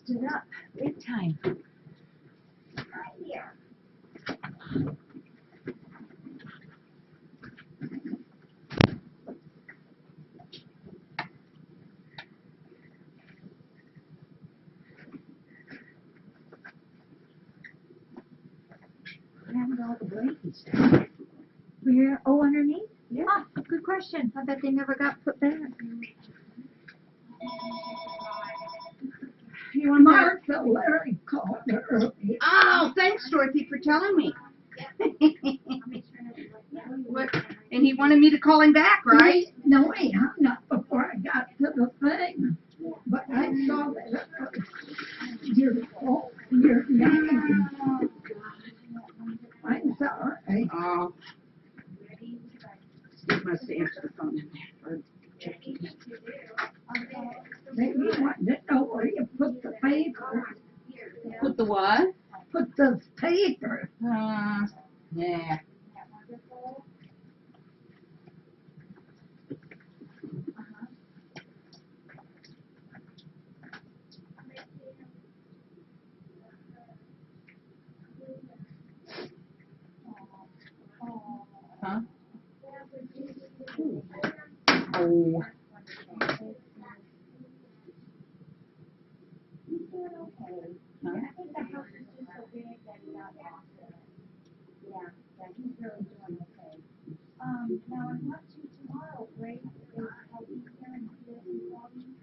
Stood up big time. Right here. Haven't all the blankets down. Where? Oh, underneath? Yeah. Oh, good question. I bet they never got put back. You want Martha, Larry called earlier. Oh, thanks, Dorothy, for telling me. What? And he wanted me to call him back, right? No, he hung up before I got to the thing. But I saw that your name. I'm sorry. Oh. Steve must answer the phone in there. Or checking. Maybe you wanted to know where you put the paper. Put the what? Put the paper. Yeah. Huh? Oh. Huh? Now I want to tomorrow, Ray is helping here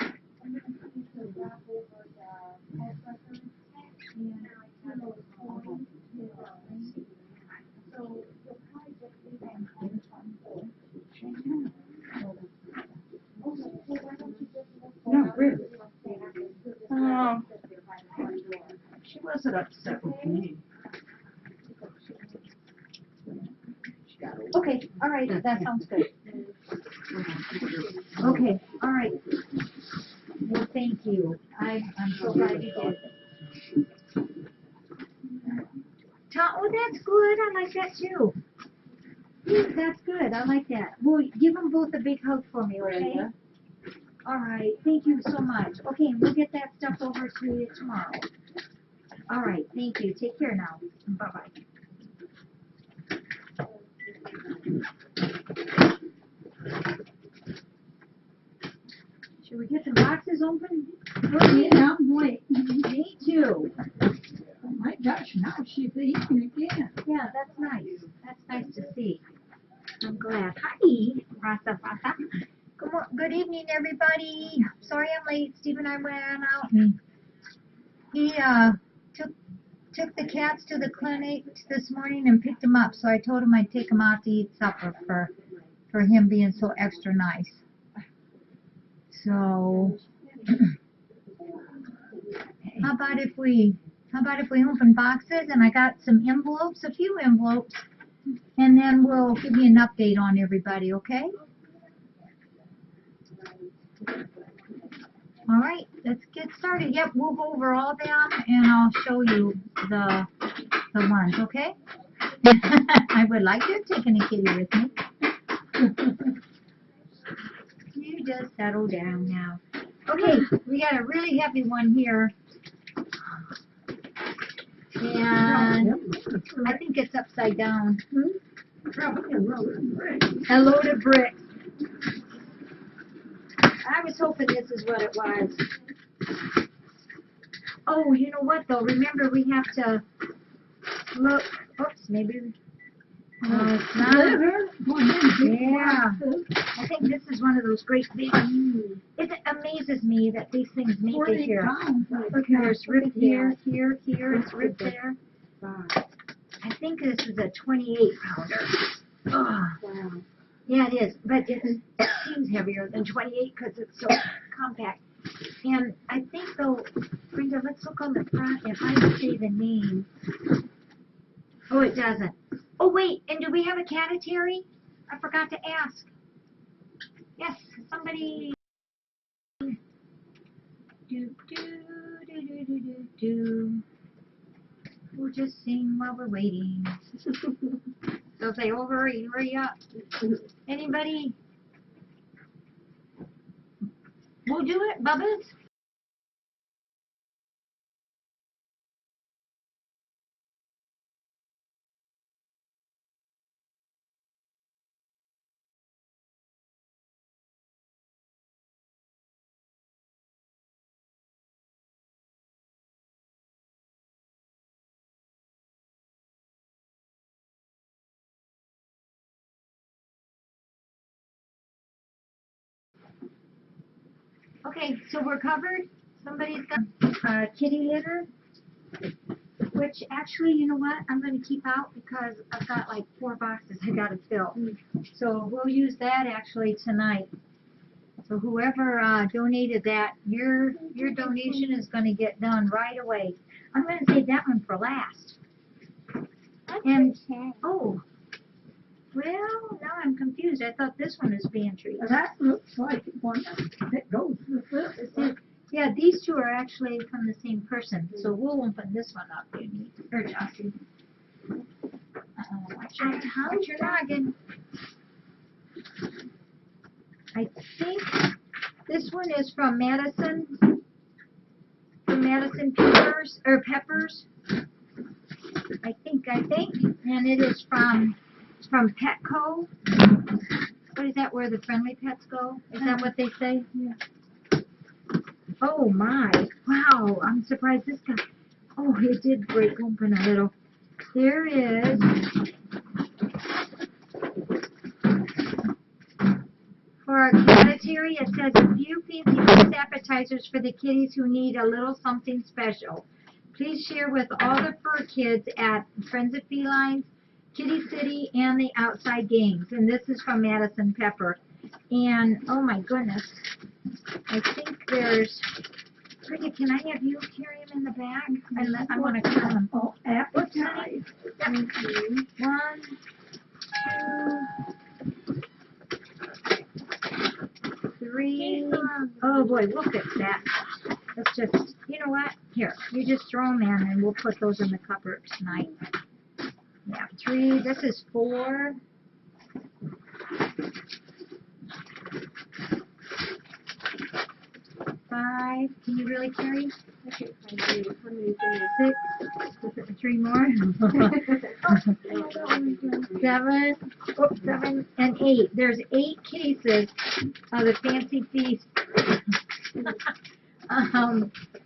and I'm going to see to wrap over the head record and those toys. So you'll probably just leave them on the front door. Okay, so why don't you just look for No, really. Oh. She wasn't upset with me. Okay, all right, that sounds good. Okay, all right. Well, thank you. I'm so glad you did. Tom, oh, that's good. I like that too. That's good. I like that. Well, give them both a big hug for me, okay? Brenda? All right. Thank you so much. Okay, and we'll get that stuff over to you tomorrow. All right. Thank you. Take care now. Bye-bye. Should we get the boxes open? Oh, yeah, I'm waiting. Me too. Oh my gosh, now she's eating again. Yeah, that's nice. That's nice to see. I'm glad. Hi, Rasa Rasa. Good evening, everybody. Sorry I'm late. Steve and I went out and he took the cats to the clinic this morning and picked them up. So I told him I'd take them out to eat supper for him being so extra nice. So how about if we open boxes and I got some envelopes, a few envelopes, and then we'll give you an update on everybody, okay? All right, let's get started. Yep, we'll go over all them and I'll show you the ones, okay? I would like to have taken a kitty with me. You just settle down now. Okay, we got a really heavy one here. And I think it's upside down. Probably a load of bricks. A load of bricks. I was hoping this is what it was. Oh, you know what though? Remember we have to look. Oops, maybe. No, it's not. Yeah. I think this is one of those great big. It amazes me that these things make it here. Look, there's ripped here, here, it's ripped there. I think this is a 28 pounder. Oh. Wow. Yeah, it is, but it seems heavier than 28 because it's so compact. And I think though, Brenda, let's look on the front. If I say the name. Oh, it doesn't. Oh, wait, and do we have a category? I forgot to ask. Yes, somebody. Do, do, do, do, do, do, do. We'll just sing while we're waiting. They'll say, oh, hurry up. Anybody? We'll do it, Bubba's. Okay, so we're covered. Somebody's got kitty litter, which actually, you know what? I'm going to keep out because I've got like 4 boxes I got to fill. So we'll use that actually tonight. So whoever donated that, your donation is going to get done right away. I'm going to save that one for last. And oh, well, now I'm confused. I thought this one is pantry. That looks like one that goes with this. Yeah, these two are actually from the same person. So we'll open this one up, you need, or Jossie. Watch your noggin. I think this one is from Madison. From Madison Peppers. I think. And it is from Petco. What is that, where the friendly pets go? Is that what they say? Yeah. Oh my, wow, I'm surprised this guy, oh, it did break open a little. There is, for our sanitary, it says a few fancy food appetizers for the kitties who need a little something special. Please share with all the fur kids at Friends of Felines, Kitty City, and the outside games. And this is from Madison Pepper. And, oh my goodness, I think there's, Pretty, can I have you carry them in the bag? I want to count them. Oh, appetizer. 1, 2, 3. Oh boy, look at that. Let's just, you know what? Here, you just throw them in and we'll put those in the cupboard tonight. Yeah, 3. This is 4. 5. Can you really carry? 6. 3 more. 7. Oh, 7 and 8. There's 8 cases of the Fancy Feast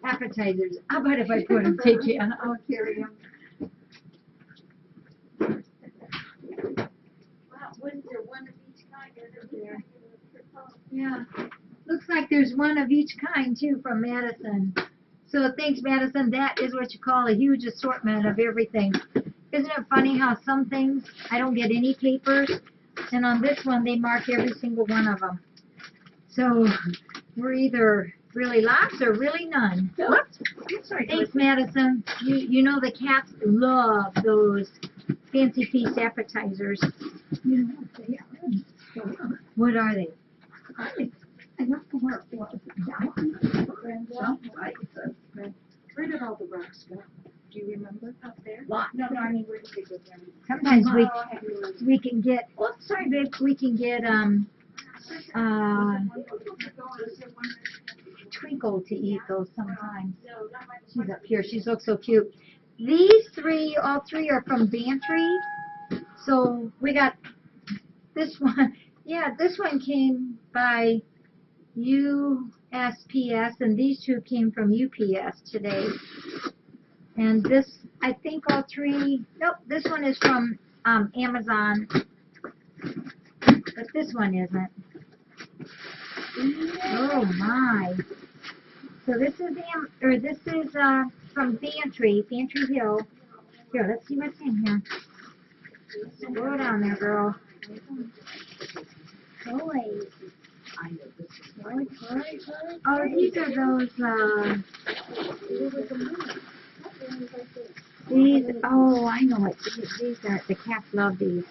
appetizers. How about if I put them? Take you. I'll carry them. Wow, wasn't there one of each kind? There. Yeah. Looks like there's one of each kind, too, from Madison. So thanks, Madison. That is what you call a huge assortment of everything. Isn't it funny how some things, I don't get any papers, and on this one, they mark every single one of them. So we're either really lots or really none. Thanks, Madison. You know the cats love those Fancy Feast appetizers. You know what they are? What are they? I don't know where it was. Where did all the rocks go? Do you remember? Up there? Lot. No, I mean, where did they go down? Sometimes we can get, oh, sorry, babe, we can get, Twinkle to eat those sometimes. She's up here. She looks so cute. These 3, all 3 are from Bantry. So we got this one. Yeah, this one came by USPS, and these 2 came from UPS today. And this, I think all 3, nope, this one is from Amazon, but this one isn't. Oh my! So this is from Bantry Hill. Here, let's see what's in here. Go down there, girl. Toys. Oh, these are those, these, oh, I know what, these are, the cats love these.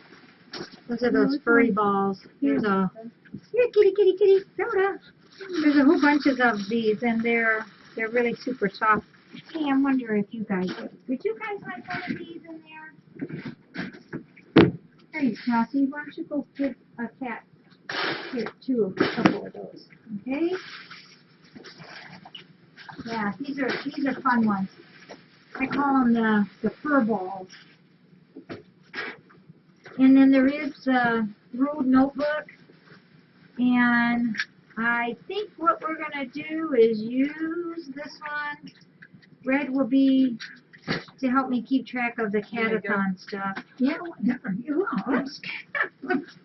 Those are those furry balls. Here, kitty, Rhoda. There's a whole bunches of these, and they're really super soft. Hey, I wonder if you guys, would you guys like one of these in there? Hey, Cassie, why don't you go give a cat, here, a couple of those, okay? Yeah, these are fun ones. I call them the fur balls. And then there is a ruled notebook, and I think what we're going to do is use this one. Red will be to help me keep track of the catathon stuff. Yeah, whatever you want.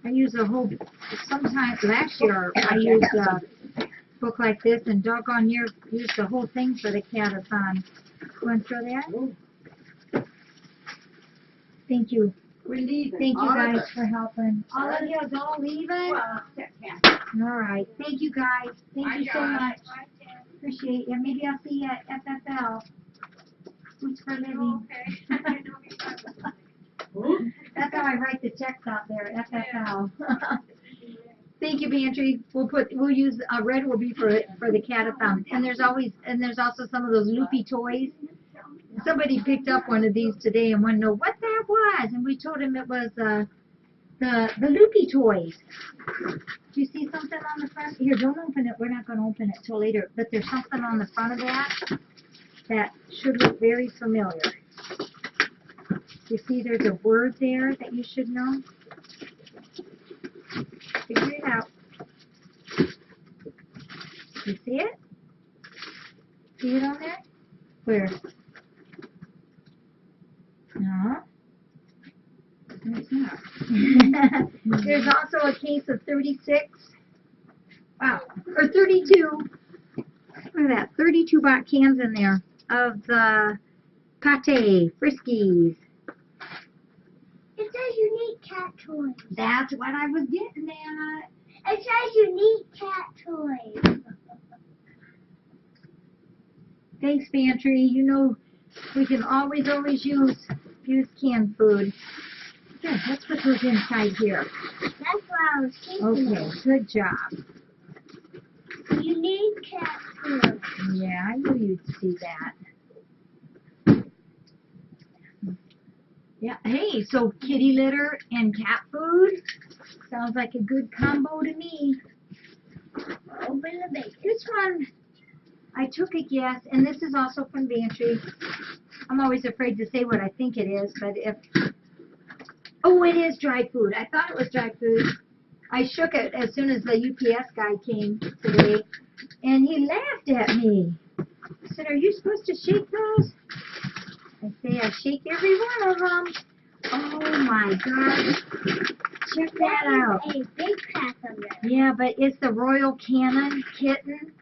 I use a whole, sometimes, last year I used book like this, and doggone near use the whole thing for the catathon. Want to throw that? Thank you. We're leaving. Thank you All of guys us. for helping. All of you is all leaving? Well, except Kathy. All right. Thank you guys. Thank you so Bye, guys. much. Appreciate you. Maybe I'll see you at FFL. Foods for Living. That's how I write the checks out there, FFL. Thank you, Bantry. We'll use red will be for the catathon. And there's also some of those loopy toys. Somebody picked up one of these today and wanted to know what that was, and we told him it was the loopy toys. Do you see something on the front? Here, don't open it. We're not going to open it till later. But there's something on the front of that should look very familiar. You see there's a word there that you should know? Figure it out. You see it? See it on there? Where? No. It's not. There's also a case of 36. Wow. Or 32. Look at that. 32 baht cans in there of the pate friskies. It says unique cat toys. That's what I was getting at. It says unique cat toys. Thanks, Bantry. You know we can always use canned food. Good. Let's put those inside here. That's what I was thinking. Okay. Good job. Unique cat toys. Yeah, I knew you'd see that. Yeah. Hey, so kitty litter and cat food sounds like a good combo to me. Open the base. This one, I took a guess, and this is also from Bantry. I'm always afraid to say what I think it is, but oh, it is dry food. I thought it was dry food. I shook it as soon as the UPS guy came today, and he laughed at me. He said, "Are you supposed to shake those?" I say, "I shake every one of them." Oh my gosh. Check that out. A big pack of them. Yeah, but it's the Royal Canin kitten.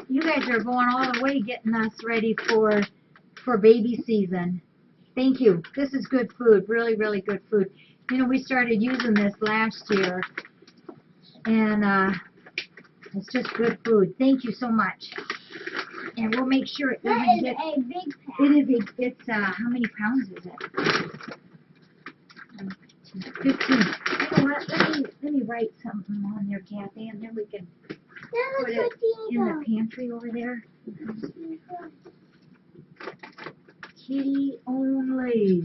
You guys are going all the way getting us ready for baby season. Thank you. This is good food. Really, really good food. You know, we started using this last year, and it's just good food. Thank you so much. And we'll make sure it That doesn't is get. a big pack. It's how many pounds is it? 15. You know what? Let me write something on there, Kathy, and then we can That put looks it like in the the pantry over there. Kitty only.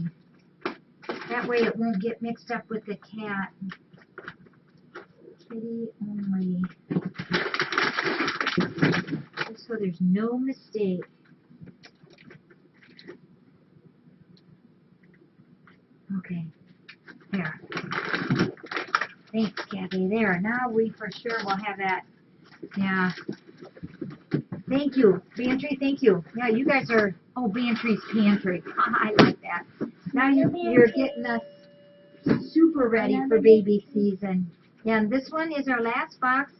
That way it won't get mixed up with the cat. Kitty only. Just so there's no mistake. Okay. There. Thanks, Kathy. There. Now we for sure will have that. Yeah. Thank you. Bantry, thank you. Yeah, you guys are, Bantry's Pantry. I like that. Now you're getting us super ready for baby season. Yeah, and this one is our last box,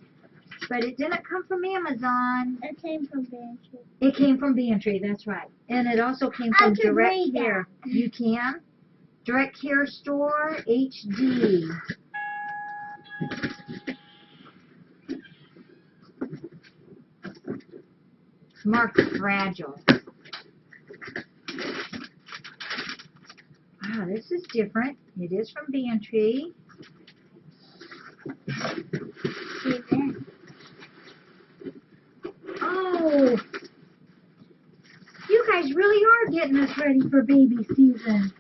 but it didn't come from Amazon. It came from Bantry. It came from Bantry, that's right. And it also came I from can Direct read that. Care. You can? Direct Care Store HD. It's marked fragile. Wow, this is different. It is from Bantry. See that? Oh, you guys really are getting us ready for baby season.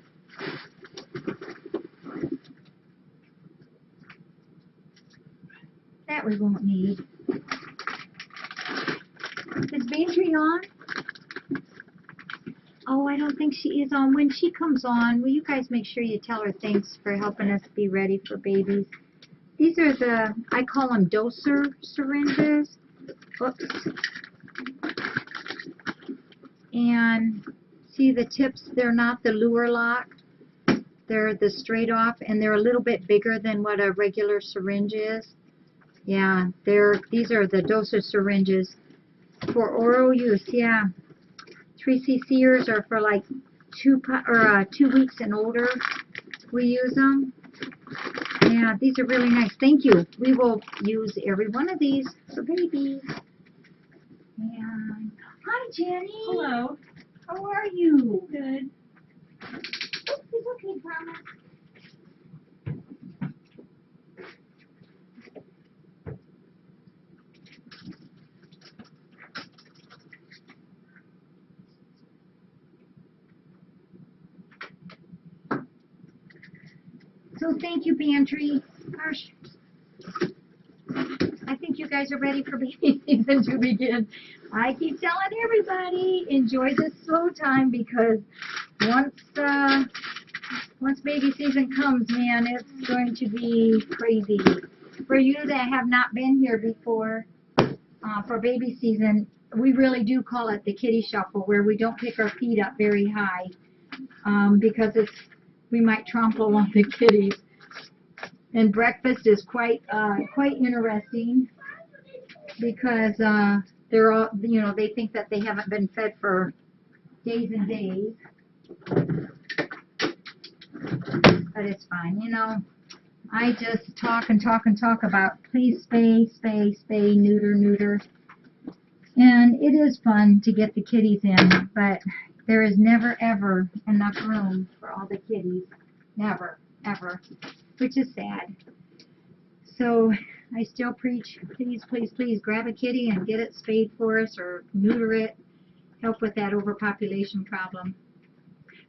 That we won't need. Is Bantry on? Oh, I don't think she is on. When she comes on, will you guys make sure you tell her thanks for helping us be ready for babies? These are I call them doser syringes. Oops. And see the tips, they're not the lure lock. They're the straight off, and they're a little bit bigger than what a regular syringe is. Yeah, these are the dosage syringes for oral use. Yeah, 3 cc'ers are for like 2 weeks and older. We use them. Yeah, these are really nice. Thank you. We will use every one of these for babies. And hi, Jenny. Hello. How are you? Good. It's okay, promise. So thank you, Pantry. Gosh, I think you guys are ready for baby season to begin. I keep telling everybody, enjoy this slow time because once baby season comes, man, it's going to be crazy. For you that have not been here before, for baby season, we really do call it the kitty shuffle, where we don't pick our feet up very high because we might trample on the kitties. And breakfast is quite interesting because they're all, they think that they haven't been fed for days and days. But it's fine, I just talk and talk and talk about please spay, neuter. And it is fun to get the kitties in, but there is never, ever enough room for all the kitties. Never, ever. Which is sad. So I still preach, please grab a kitty and get it spayed for us or neuter it. Help with that overpopulation problem.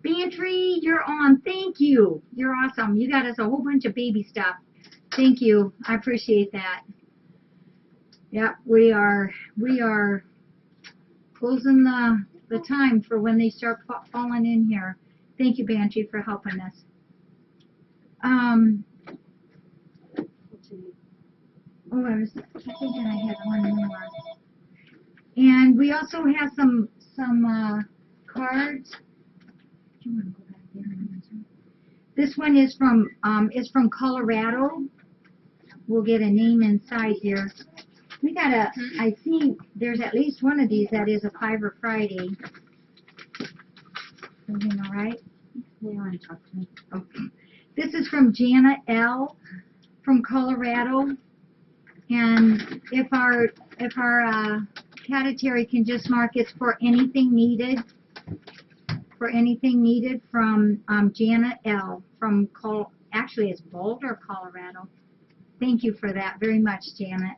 Bantry, you're on. Thank you. You're awesome. You got us a whole bunch of baby stuff. Thank you. I appreciate that. Yep, we are closing the time for when they start falling in here. Thank you, Bantry, for helping us. I was thinking I had one more. And we also have some cards. Do you want to go back there and answer? This one is from Colorado. We'll get a name inside here. We got I see there's at least one of these that is a Fiber Friday. Everything all right? You want to talk to me? Okay. This is from Jana L. from Colorado. And if our Catatary can just mark it's for anything needed. For anything needed from Jana L. from actually it's Boulder, Colorado. Thank you for that very much, Janet.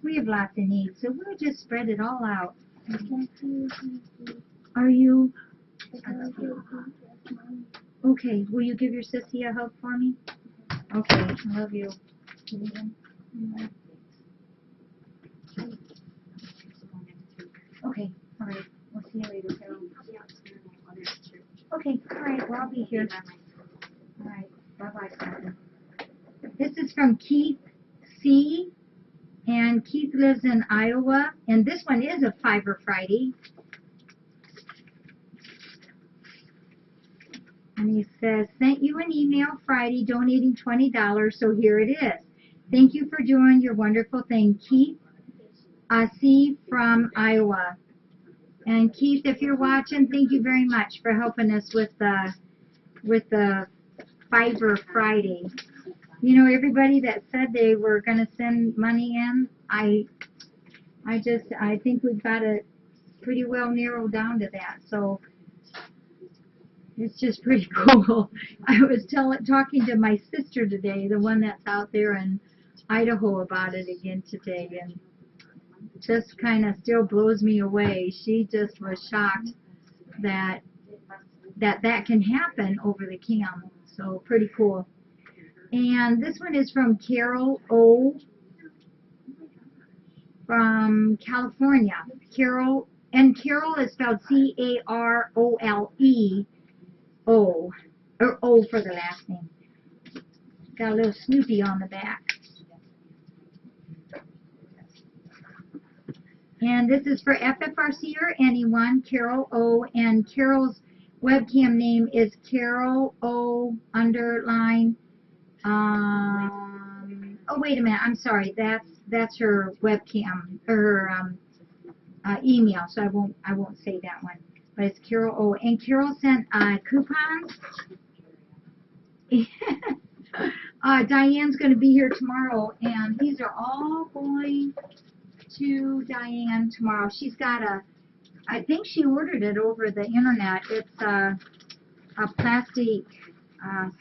We have lots of needs, so we'll just spread it all out. Are you? Okay, will you give your sissy a hug for me? Okay, I love you. Okay, all right. We'll see you later, Carol. Okay, all right. Well, I'll be here. All right. Bye-bye, Father. This is from Keith C. And Keith lives in Iowa. And this one is a Fiber Friday. And he says, sent you an email Friday donating $20, so here it is. Thank you for doing your wonderful thing, Keith C. from Iowa. And Keith, if you're watching, thank you very much for helping us with the Fiber Friday. Everybody that said they were going to send money in, I think we've got it pretty well narrowed down to that. So it's just pretty cool. I was talking to my sister today, the one that's out there in Idaho, about it again today, and just kind of still blows me away. She just was shocked that can happen over the cam. So pretty cool. And this one is from Carol O. from California. Carol is spelled C-A-R-O-L-E. O, or O for the last name. Got a little Snoopy on the back. And this is for FFRC or anyone, Carol O, and Carol's webcam name is Carol O _ Oh, wait a minute. I'm sorry. That's her webcam or her email. So I won't say that one. But it's Carol. Oh, and Carol sent coupons. Diane's going to be here tomorrow, and these are all going to Diane tomorrow. She's got I think she ordered it over the internet. It's a plastic,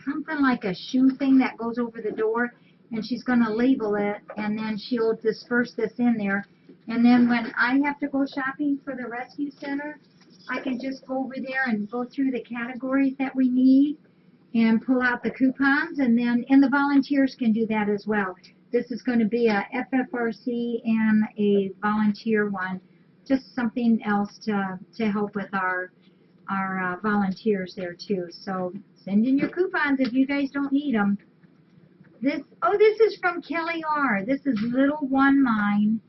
something like a shoe thing that goes over the door, and she's going to label it, and then she'll disperse this in there. And then when I have to go shopping for the rescue center, I can just go over there and go through the categories that we need and pull out the coupons, and the volunteers can do that as well. This is going to be a FFRC and a volunteer one, just something else to help with our volunteers there too. So send in your coupons if you guys don't need them. This is from Kelly R. This is Little One Mine.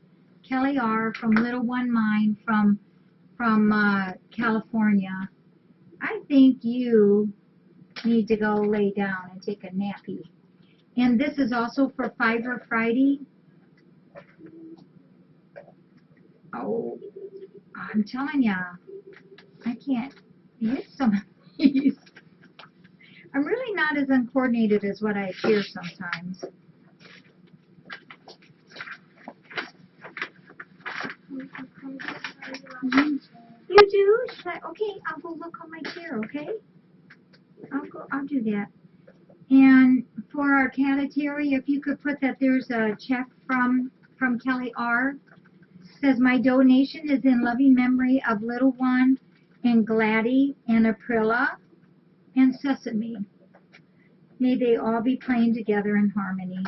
Kelly R. from Little One Mine from California. I think you need to go lay down and take a nappy. And this is also for Fiber Friday. Oh, I'm telling ya, I can't hit some of these. I'm really not as uncoordinated as what I appear sometimes. You do? Okay, I'll go look on my chair, okay? I'll do that. And for our Catatary, if you could put that there's a check from Kelly R. Says, my donation is in loving memory of Little One and Gladdy and Aprilla and Sesame. May they all be playing together in harmony.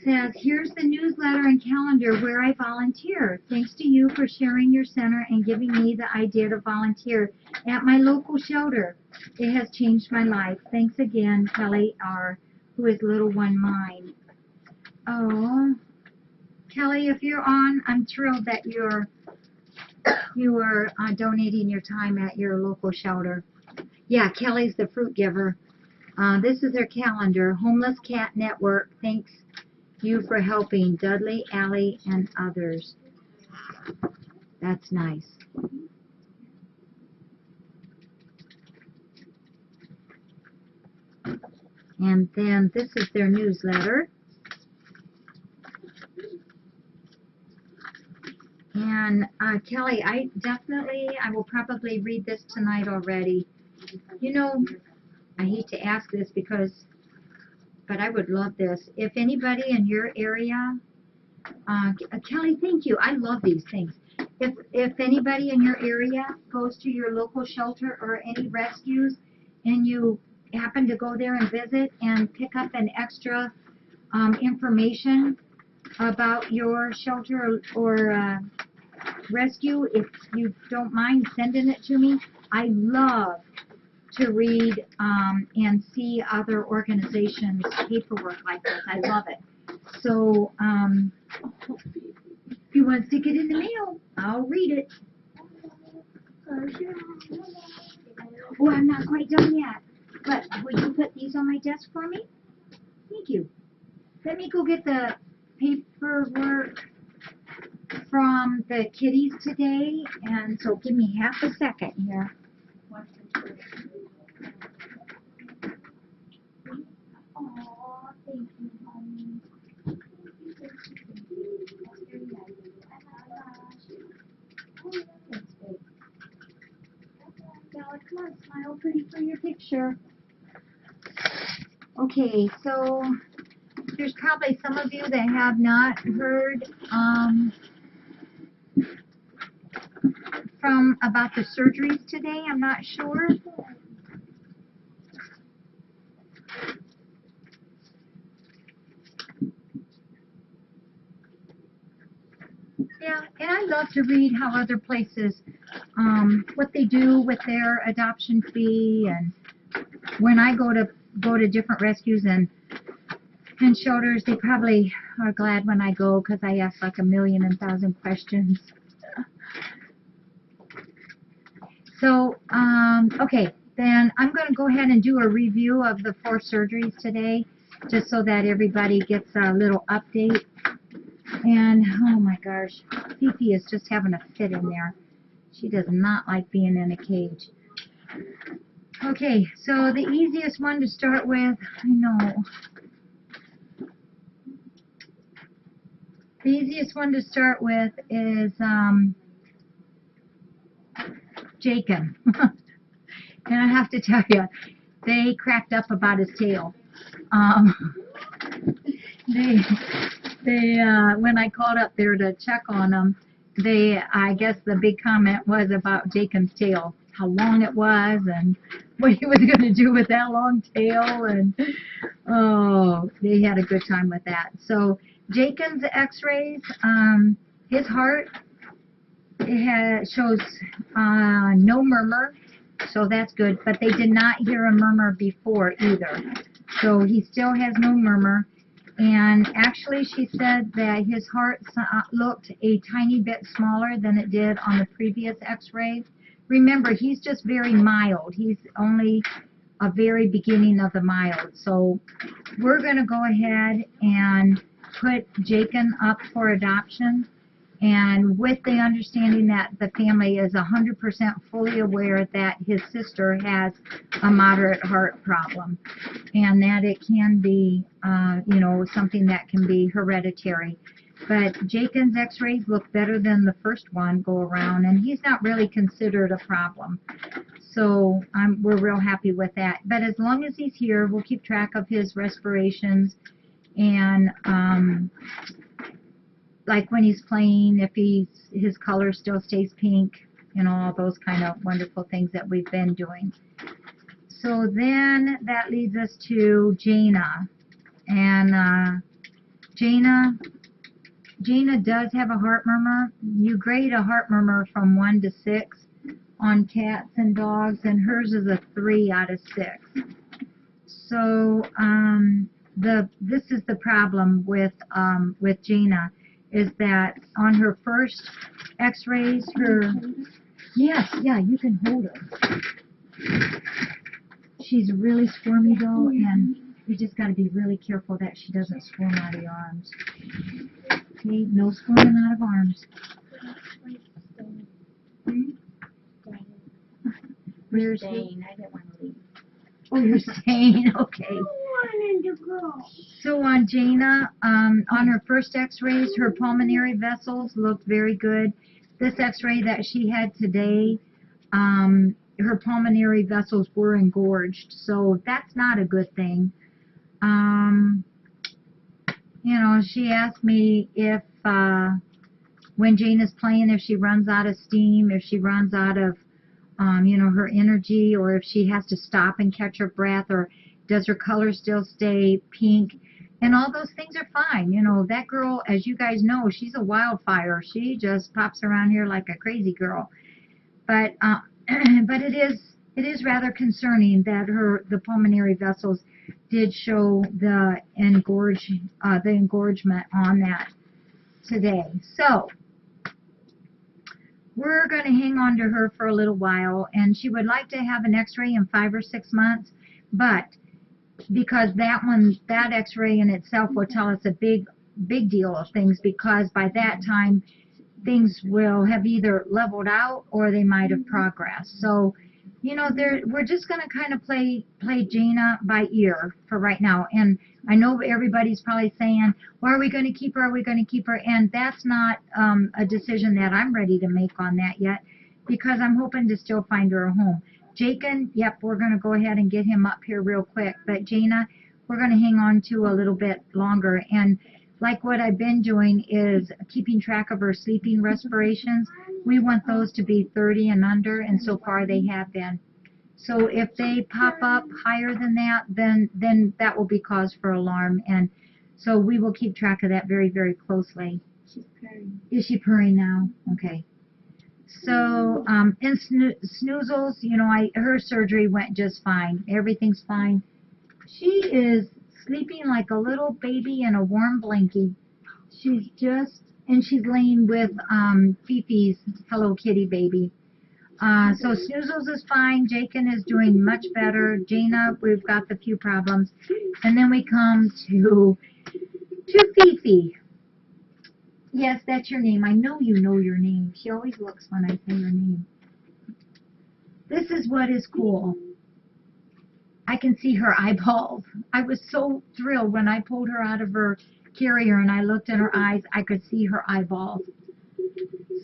Says, here's the newsletter and calendar where I volunteer. Thanks to you for sharing your center and giving me the idea to volunteer at my local shelter. It has changed my life. Thanks again, Kelly R., who is Little One Mine. Oh, Kelly, if you're on, I'm thrilled that you are donating your time at your local shelter. Yeah, Kelly's the fruit giver. This is their calendar. Homeless Cat Network. Thanks you for helping Dudley, Allie, and others. That's nice. And then this is their newsletter. And Kelly, I will probably read this tonight already. You know, I hate to ask this but I would love this. If anybody in your area, Kelly, thank you. I love these things. If anybody in your area goes to your local shelter or any rescues, and you happen to go there and visit and pick up an extra information about your shelter or rescue, if you don't mind sending it to me. I love to read and see other organizations' paperwork like this. I love it. So if you want to stick it in the mail, I'll read it. Oh, I'm not quite done yet. But would you put these on my desk for me? Thank you. Let me go get the paperwork from the kitties today, and so give me half a second here. Oh, thank you, honey. Bella, come on, smile pretty for your picture. Okay, so there's probably some of you that have not heard about the surgeries today. I'm not sure. Yeah, and I love to read how other places, what they do with their adoption fee, and when I go to different rescues and shelters, they probably are glad when I go because I ask like 1,000,000 questions. So, okay, then I'm going to go ahead and do a review of the 4 surgeries today. just so that everybody gets a little update. And, oh my gosh, Fifi is just having a fit in there. She does not like being in a cage. Okay, so the easiest one to start with, I know. The easiest one to start with is Jacob. And I have to tell you, they cracked up about his tail. When I called up there to check on them, I guess the big comment was about Jacob's tail, how long it was and what he was going to do with that long tail, and oh, they had a good time with that. So Jacob's x-rays, his heart, shows no murmur, so that's good, but they did not hear a murmur before either. So he still has no murmur. And actually, she said that his heart looked a tiny bit smaller than it did on the previous x-ray. Remember, he's just very mild. He's only a very beginning of the mild. So we're going to go ahead and put Jacob up for adoption. And with the understanding that the family is 100% fully aware that his sister has a moderate heart problem and that it can be, something that can be hereditary. But Jacob's x-rays look better than the first one go around, and he's not really considered a problem. So we're real happy with that. But as long as he's here, we'll keep track of his respirations and like when he's playing, if his color still stays pink, all those kind of wonderful things that we've been doing. So then that leads us to Jaina. And Jaina does have a heart murmur. You grade a heart murmur from 1 to 6 on cats and dogs, and hers is a 3 out of 6. So this is the problem with Jaina, is that on her first x-rays, yeah, you can hold her. She's really squirmy though, and you just got to be really careful that she doesn't squirm out of your arms. Okay, no squirming out of arms. Where's Staying. I didn't want to leave. Oh, you're staying, okay. I wanted to go. So on Jaina, on her first x-rays, her pulmonary vessels looked very good. This x-ray that she had today, her pulmonary vessels were engorged, so that's not a good thing. She asked me if, when Jaina's playing, if she runs out of steam, if she runs out of, her energy, or if she has to stop and catch her breath, or does her color still stay pink? And all those things are fine. That girl, as you guys know, she's a wildfire. She just pops around here like a crazy girl. But but it is rather concerning that the pulmonary vessels did show the engorgement on that today. So we're going to hang on to her for a little while, and she would like to have an x-ray in 5 or 6 months, but because that x-ray in itself will tell us a big deal of things, because by that time things will have either leveled out or they might have progressed. So we're just going to kind of play Jaina by ear for right now. And I know everybody's probably saying, well, are we going to keep her? Are we going to keep her? And that's not a decision that I'm ready to make on that yet, because I'm hoping to still find her a home. Jacob, yep, we're going to go ahead and get him up here real quick. But Jaina, we're going to hang on to a little bit longer. And like what I've been doing is keeping track of her sleeping respirations. We want those to be 30 and under, and so far they have been. So if they pop up higher than that, then that will be cause for alarm. And so we will keep track of that very, very closely. She's purring. Is she purring now? Okay. So, and snoozles, her surgery went just fine. Everything's fine. She is sleeping like a little baby in a warm blankie. And she's laying with Fifi's Hello Kitty baby. So Snoozles is fine. Jakin is doing much better. Jaina, we've got the few problems. And then we come to Fifi. Yes, that's your name. I know you know your name. She always looks when I say your name. This is what is cool. I can see her eyeballs. I was so thrilled when I pulled her out of her carrier and I looked in her eyes. I could see her eyeballs.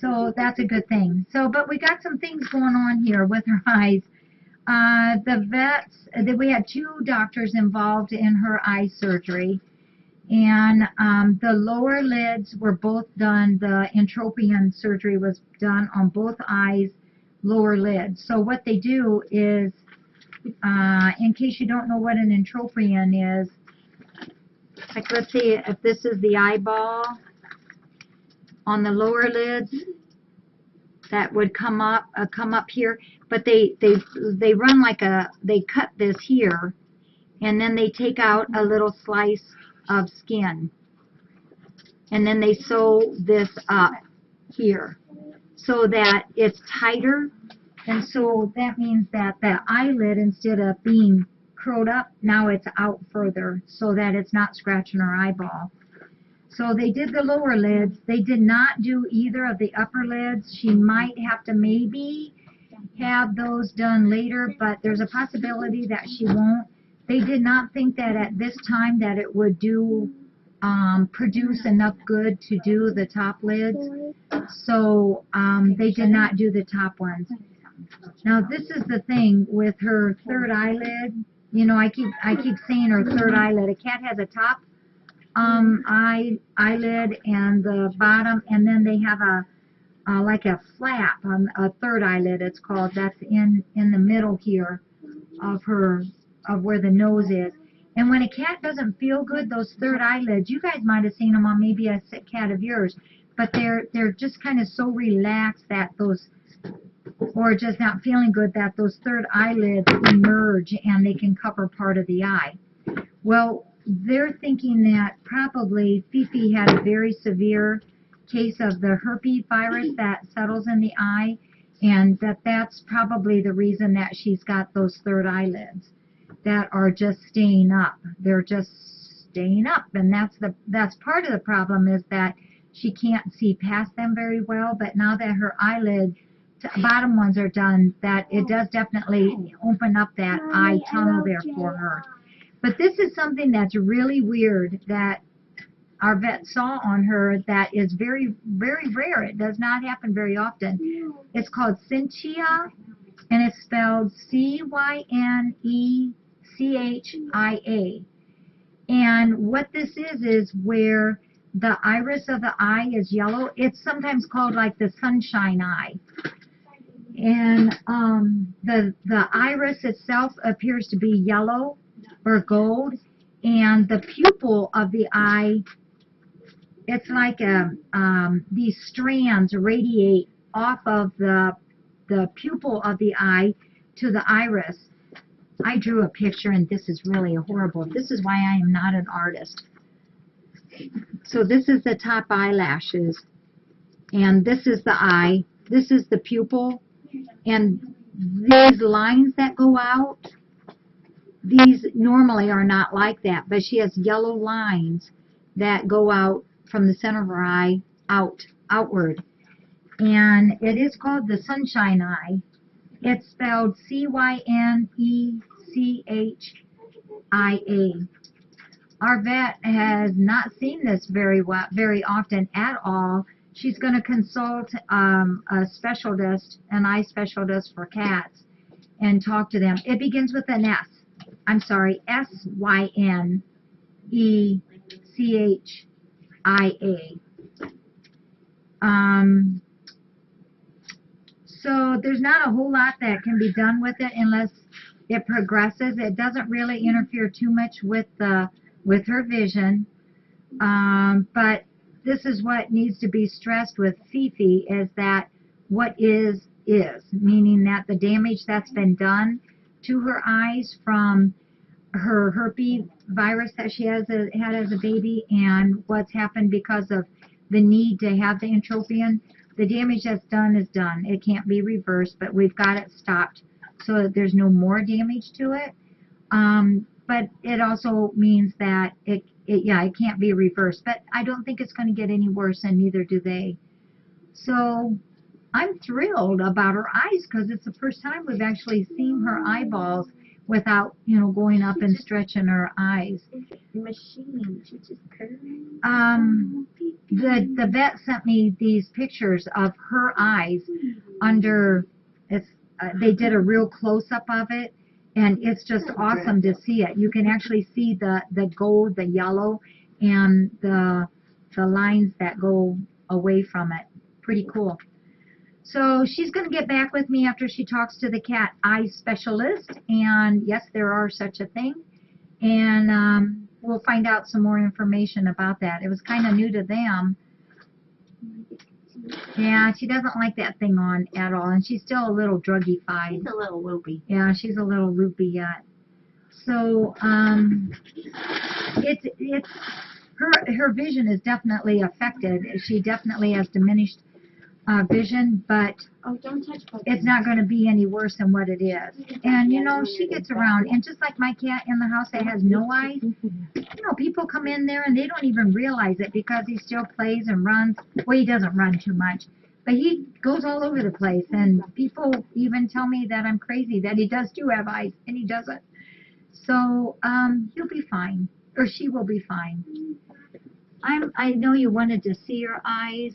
So that's a good thing. So, but we got some things going on here with her eyes. The vets, we had 2 doctors involved in her eye surgery. And the lower lids were both done. The entropion surgery was done on both eyes, lower lids. So what they do is, in case you don't know what an entropion is, like let's say if this is the eyeball on the lower lids, that would come up here. But they run like they cut this here, and then they take out a little slice of skin, and then they sew this up here so that it's tighter. And so that means that the eyelid, instead of being curled up, now it's out further so that it's not scratching her eyeball. So they did the lower lids. They did not do either of the upper lids. She might have to maybe have those done later, but there's a possibility that she won't. They did not think that at this time that it would produce enough good to do the top lids. So they did not do the top ones. Now this is the thing with her third eyelid. You know, I keep saying her third eyelid. A cat has a top eyelid and the bottom, and then they have like a flap on a third eyelid, it's called. That's in the middle here of where the nose is. And when a cat doesn't feel good, those third eyelids, you guys might have seen them on maybe a sick cat of yours, but they're just kind of so relaxed that those, or just not feeling good, that those third eyelids emerge and they can cover part of the eye. Well, they're thinking that probably Fifi had a very severe case of the herpes virus that settles in the eye, and that's probably the reason that she's got those third eyelids that are just staying up. They're just staying up, and that's part of the problem, is that she can't see past them very well. But now that her eyelid bottom ones are done, that it does definitely open up that eye tunnel there for her. But this is something that's really weird that our vet saw on her that is very, very rare. It does not happen very often. It's called Cynchia, and it's spelled Cynechia. And what this is where the iris of the eye is yellow. It's sometimes called like the sunshine eye. And the iris itself appears to be yellow or gold, and the pupil of the eye, it's like these strands radiate off of the pupil of the eye to the iris. I drew a picture, and this is really horrible. This is why I am not an artist. So this is the top eyelashes, and this is the eye. This is the pupil, and these lines that go out, these normally are not like that, but she has yellow lines that go out from the center of her eye outward. And it is called the sunshine eye. It's spelled Cynechia. Our vet has not seen this very often at all. She's going to consult a specialist, an eye specialist for cats, and talk to them. It begins with an S. I'm sorry, Synechia. So there's not a whole lot that can be done with it unless it progresses. It doesn't really interfere too much with her vision. But this is what needs to be stressed with Fifi, is that what is, meaning that the damage that's been done to her eyes from her herpes virus that she had as a baby, and what's happened because of the need to have the entropion, the damage that's done is done. It can't be reversed, but we've got it stopped so that there's no more damage to it. But it also means that it can't be reversed. But I don't think it's going to get any worse, and neither do they. So I'm thrilled about her eyes because it's the first time we've actually seen her eyeballs without, going up and stretching her eyes. Machine, she just curving. The vet sent me these pictures of her eyes under. They did a real close up of it, and it's just awesome to see it. You can actually see the gold, the yellow, and the lines that go away from it. Pretty cool. So she's going to get back with me after she talks to the cat eye specialist, and yes, there are such a thing, and we'll find out some more information about that. It was kind of new to them. Yeah, she doesn't like that thing on at all, and she's still a little druggified. She's a little loopy. Yeah, she's a little loopy yet. So it's her vision is definitely affected. She definitely has diminished vision, but Oh, don't touch my it's not going to be any worse than what it is. And she gets around, and just like my cat in the house that has no eyes, people come in there and they don't even realize it because he still plays and runs. Well, he doesn't run too much, but he goes all over the place, and people even tell me that I'm crazy that he does do have eyes, and he doesn't. So he'll be fine, or she will be fine. I know you wanted to see her eyes.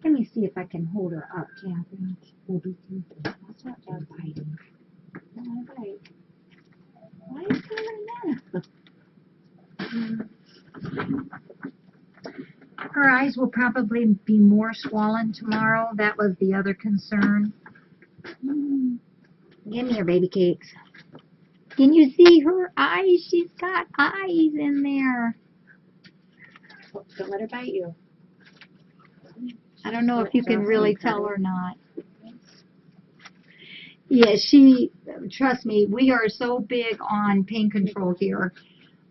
Let me see if I can hold her up, Catherine. We'll be through this. That's not bad biting. All right. Why is there that? Her eyes will probably be more swollen tomorrow. That was the other concern. Give me your baby cakes. Can you see her eyes? She's got eyes in there. Don't let her bite you. I don't know if you can really tell or not. Yeah, trust me, we are so big on pain control here.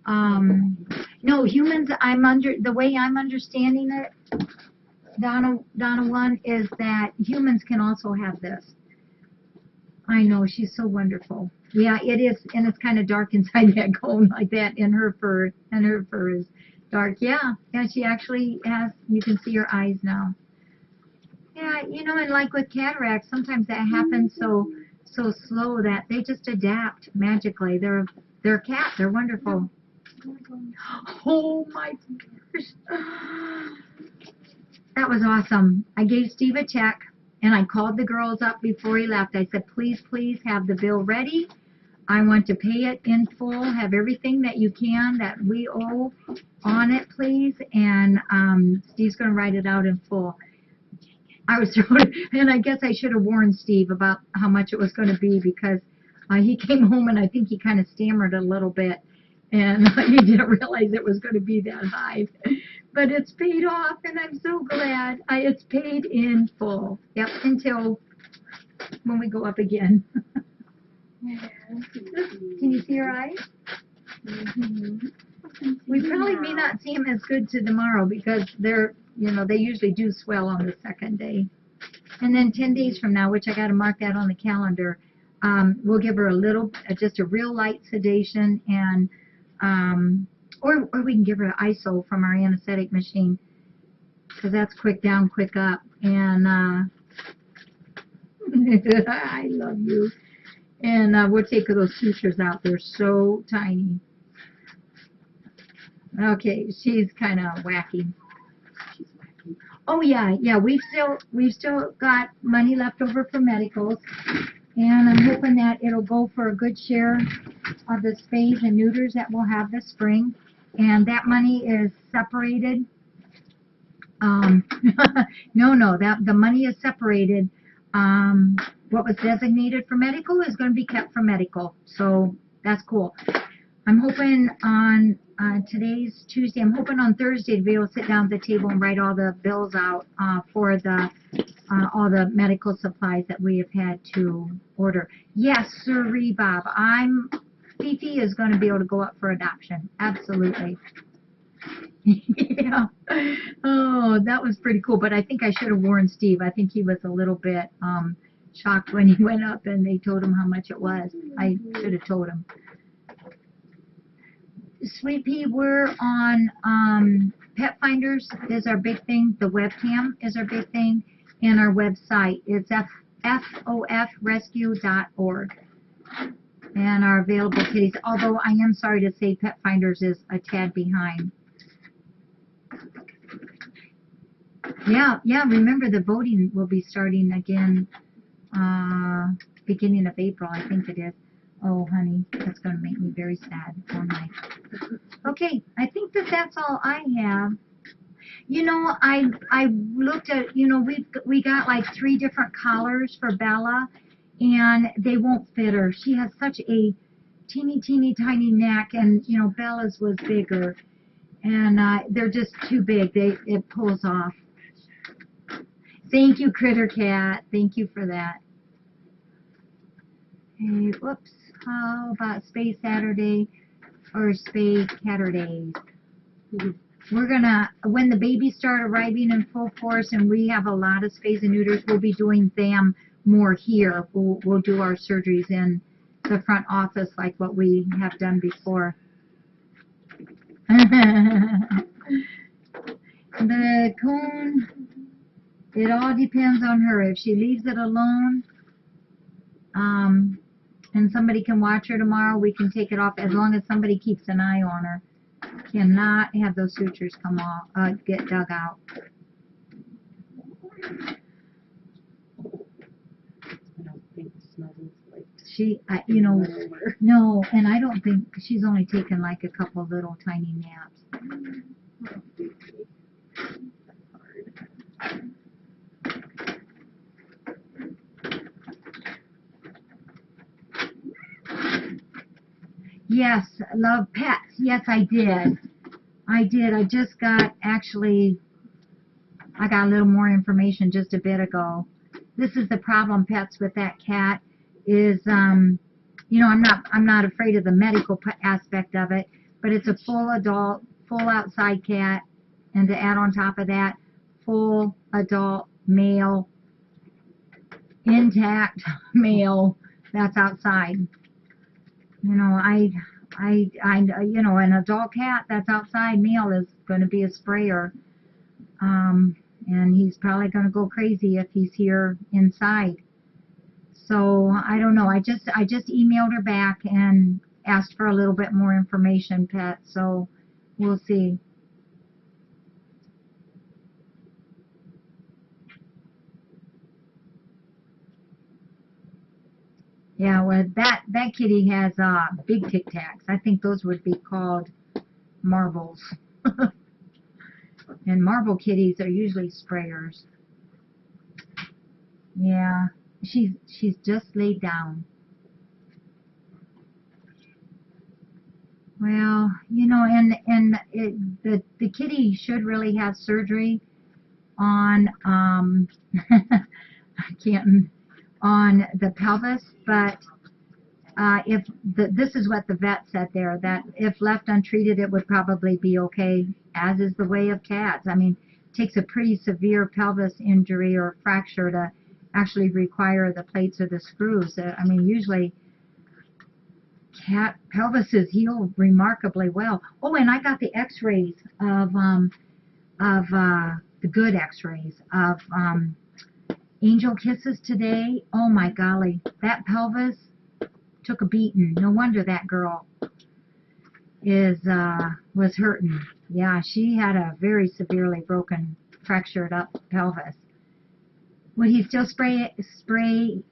No, humans, the way I'm understanding it, Donna one, is that humans can also have this. I know, she's so wonderful. Yeah, it is, and it's kind of dark inside that cone like that, and her fur is dark. Yeah, she actually has, you can see her eyes now. Yeah, and like with cataracts, sometimes that happens so slow that they just adapt magically. They're a cat. They're wonderful. Oh my gosh. That was awesome. I gave Steve a check, and I called the girls up before he left. I said, please have the bill ready. I want to pay it in full, have everything that you can that we owe on it, please. And Steve's going to write it out in full. I was throwing, and I guess I should have warned Steve about how much it was going to be, because he came home and I think he kind of stammered a little bit, and he didn't realize it was going to be that high. But it's paid off, and I'm so glad. It's paid in full. Yep, until when we go up again. Can you see her eyes? We probably may not see them as good to tomorrow because they usually do swell on the second day. And then 10 days from now, which I got to mark that on the calendar, we'll give her just a real light sedation, and or we can give her ISO from our anesthetic machine, because that's quick down, quick up. And I love you. And we'll take those sutures out. They're so tiny. Okay, she's kind of wacky. Oh yeah, we've still got money left over for medicals, and I'm hoping that it'll go for a good share of the spays and neuters that we'll have this spring. And that money is separated. The money is separated. What was designated for medical is going to be kept for medical, so that's cool. I'm hoping on today's Tuesday. I'm hoping on Thursday to be able to sit down at the table and write all the bills out for all the medical supplies that we have had to order. Yes, sirree, Bob. Fifi is going to be able to go up for adoption. Absolutely. Yeah. Oh, that was pretty cool. But I think I should have warned Steve. I think he was a little bit shocked when he went up and they told him how much it was. I should have told him. Sweet Pea, we're on Pet Finders is our big thing. The webcam is our big thing. And our website is FFRC.org. And our available kitties. Although I am sorry to say Pet Finders is a tad behind. Yeah, remember the voting will be starting again beginning of April, I think it is. Oh, honey, that's going to make me very sad. Oh, my. Okay, I think that's all I have. You know, I looked at, you know, we got like 3 different collars for Bella, and they won't fit her. She has such a teeny tiny neck, and, you know, Bella's was bigger, and they're just too big. It pulls off. Thank you, Critter Cat. Thank you for that. Hey, whoops. How about Space Saturday or Space Catterdays? We're gonna, when the babies start arriving in full force and we have a lot of spays and neuters, we'll be doing them more here. We'll do our surgeries in the front office like what we have done before. The cone, it all depends on her. If she leaves it alone, and somebody can watch her tomorrow, we can take it off as long as somebody keeps an eye on her. Cannot have those sutures come off, get dug out. I don't think Snuggles like She, you know, no, and I don't think she's only taken like a couple little tiny naps. Yes, love pets. Yes, I did. I just got, actually, I got a little more information just a bit ago. This is the problem, pets, with that cat is, you know, I'm not afraid of the medical aspect of it, but it's a full adult, full outside cat, and to add on top of that, full adult male, intact male that's outside. You know, you know, an adult cat that's outside male is going to be a sprayer. And he's probably going to go crazy if he's here inside. So, I don't know. I just emailed her back and asked for a little bit more information, Pet. So, we'll see. Yeah, well, that kitty has big Tic Tacs. I think those would be called marbles. And marble kitties are usually sprayers. Yeah, she's just laid down. Well, you know, and the kitty should really have surgery on I can't. On the pelvis, but if this is what the vet said there, that if left untreated, it would probably be okay, as is the way of cats. I mean, it takes a pretty severe pelvis injury or fracture to actually require the plates or the screws. I mean, usually cat pelvises heal remarkably well. Oh, and I got the x-rays of the good x-rays of Angel Kisses today. Oh my golly, that pelvis took a beating. No wonder that girl was hurting. Yeah, she had a very severely broken, fractured up pelvis. Would he still spray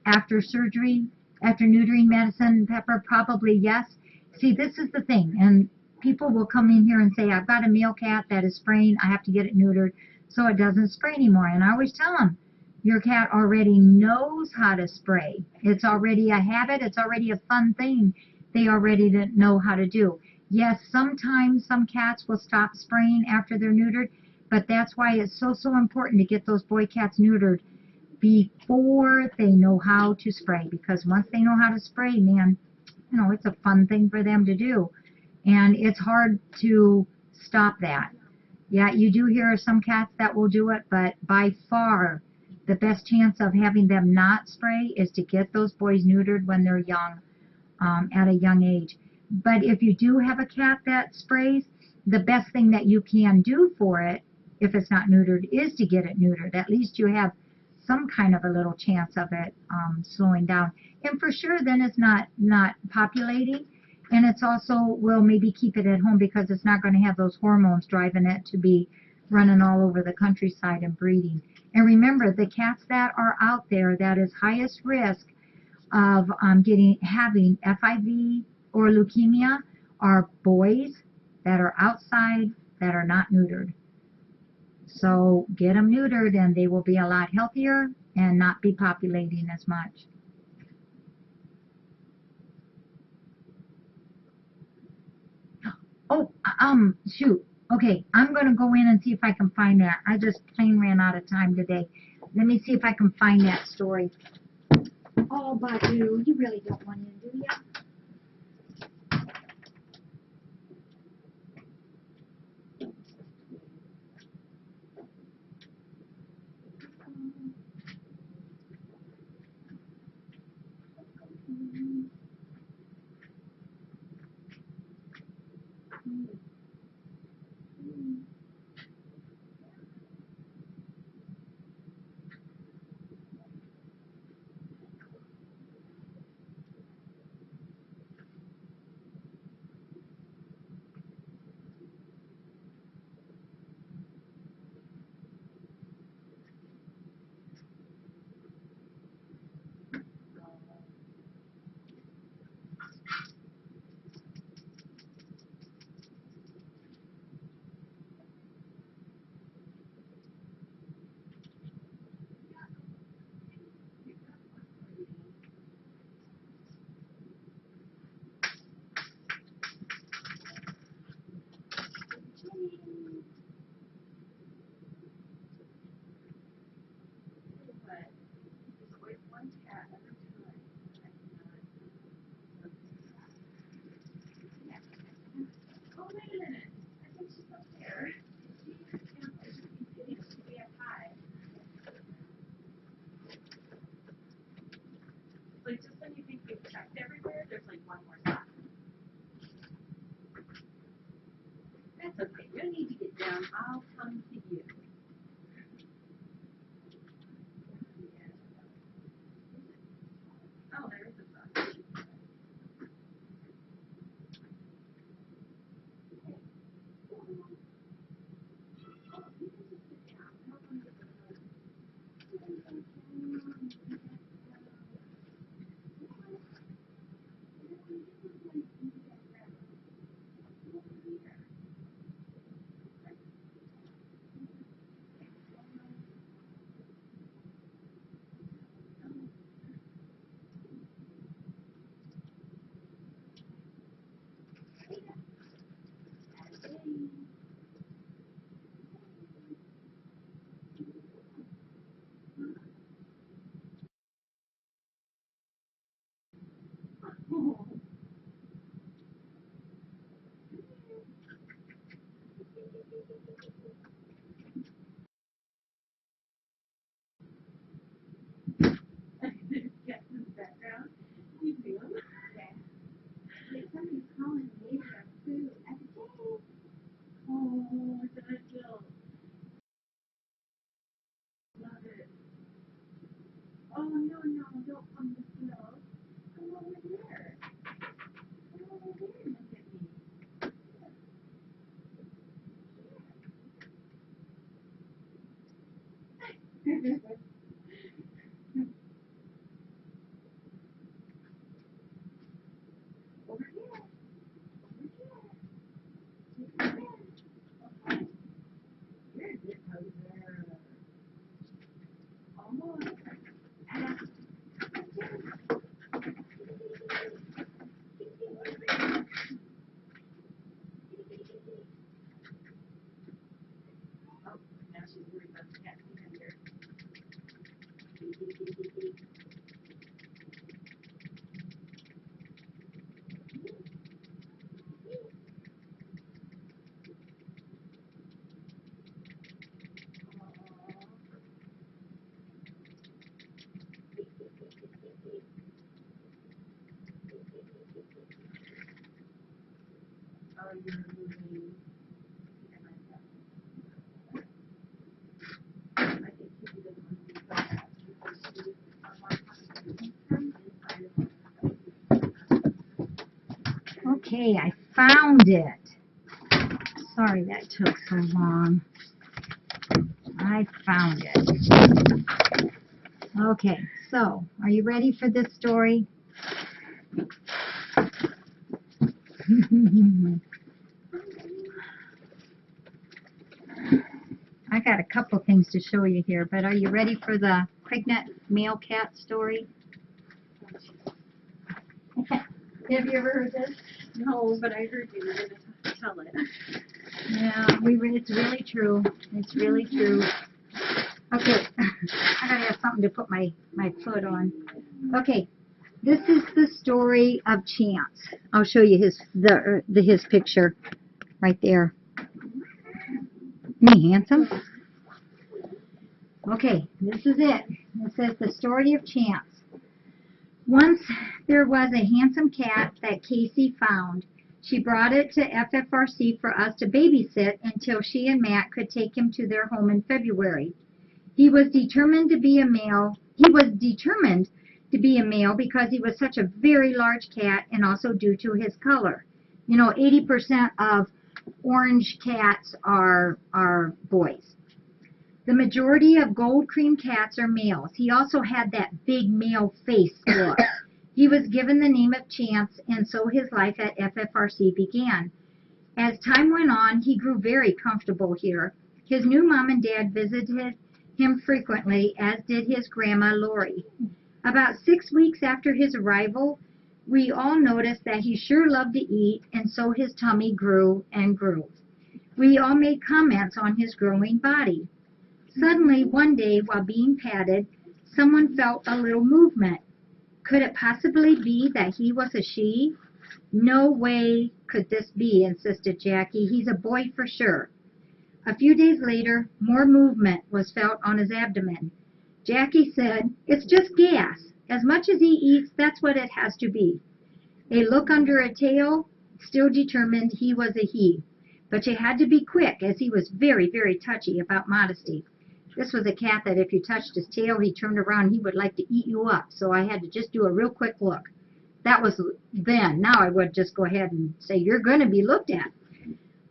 after surgery, after neutering medicine, Pepper? Probably yes. See, this is the thing, and people will come in here and say, I've got a male cat that is spraying, I have to get it neutered so it doesn't spray anymore. And I always tell them, your cat already knows how to spray. It's already a habit. It's already a fun thing they already know how to do. Yes, sometimes some cats will stop spraying after they're neutered, but that's why it's so important to get those boy cats neutered before they know how to spray, because once they know how to spray, man, you know, it's a fun thing for them to do. And it's hard to stop that. Yeah, you do hear some cats that will do it, but by far the best chance of having them not spray is to get those boys neutered when they're young, at a young age. But if you do have a cat that sprays, the best thing that you can do for it, if it's not neutered, is to get it neutered. At least you have some kind of a little chance of it slowing down. And for sure, then it's not populating. And it's also will maybe keep it at home because it's not going to have those hormones driving it to be running all over the countryside and breeding. And remember, the cats that are out there that is highest risk of having FIV or leukemia are boys that are outside that are not neutered. So get them neutered and they will be a lot healthier and not be populating as much. Oh, shoot. Okay, I'm going to go in and see if I can find that. I just plain ran out of time today. Let me see if I can find that story. Oh, Badu, you really don't want in, do you? Like just when you think you've checked everywhere, there's like one more spot. That's okay. You don't need to get down. I'll come to you. Oh, there is a spot. Yes, in the background. You see them? Somebody's calling me for food. I said, "Hey." Oh, that will. Love it. Oh, no, don't come this way. Come over here. Come over here and look at me. Over here. Over here. Okay. You're a good poser. Almost. Oh, now she's worried about the cat behind her. you're moving. I think he doesn't want to do that. Okay, I found it. Sorry that took so long. I found it. Okay, so are you ready for this story? I got a couple things to show you here, but are you ready for the pregnant male cat story? Have you ever heard this? No, but I heard you were going to tell it. Yeah, it's really true. It's really true. Okay, I gotta have something to put my foot on. Okay, this is the story of Chance. I'll show you his picture right there. Isn't he handsome? Okay, this is it. It says the story of Chance. Once there was a handsome cat that Casey found. She brought it to FFRC for us to babysit until she and Matt could take him to their home in February. He was determined to be a male because he was such a very large cat and also due to his color. You know, 80% of orange cats are boys. The majority of gold cream cats are males. He also had that big male face look. He was given the name of Chance, and so his life at FFRC began. As time went on, he grew very comfortable here. His new mom and dad visited him frequently, as did his grandma, Lori. About 6 weeks after his arrival, we all noticed that he sure loved to eat, and so his tummy grew and grew. We all made comments on his growing body. Suddenly, one day, while being patted, someone felt a little movement. Could it possibly be that he was a she? No way could this be, insisted Jackie. He's a boy for sure. A few days later, more movement was felt on his abdomen. Jackie said, "It's just gas. As much as he eats, that's what it has to be." A look under a tail still determined he was a he. But you had to be quick, as he was very, very touchy about modesty. This was a cat that if you touched his tail, he turned around, he would like to eat you up. So I had to just do a real quick look. That was then. Now I would just go ahead and say, "You're going to be looked at."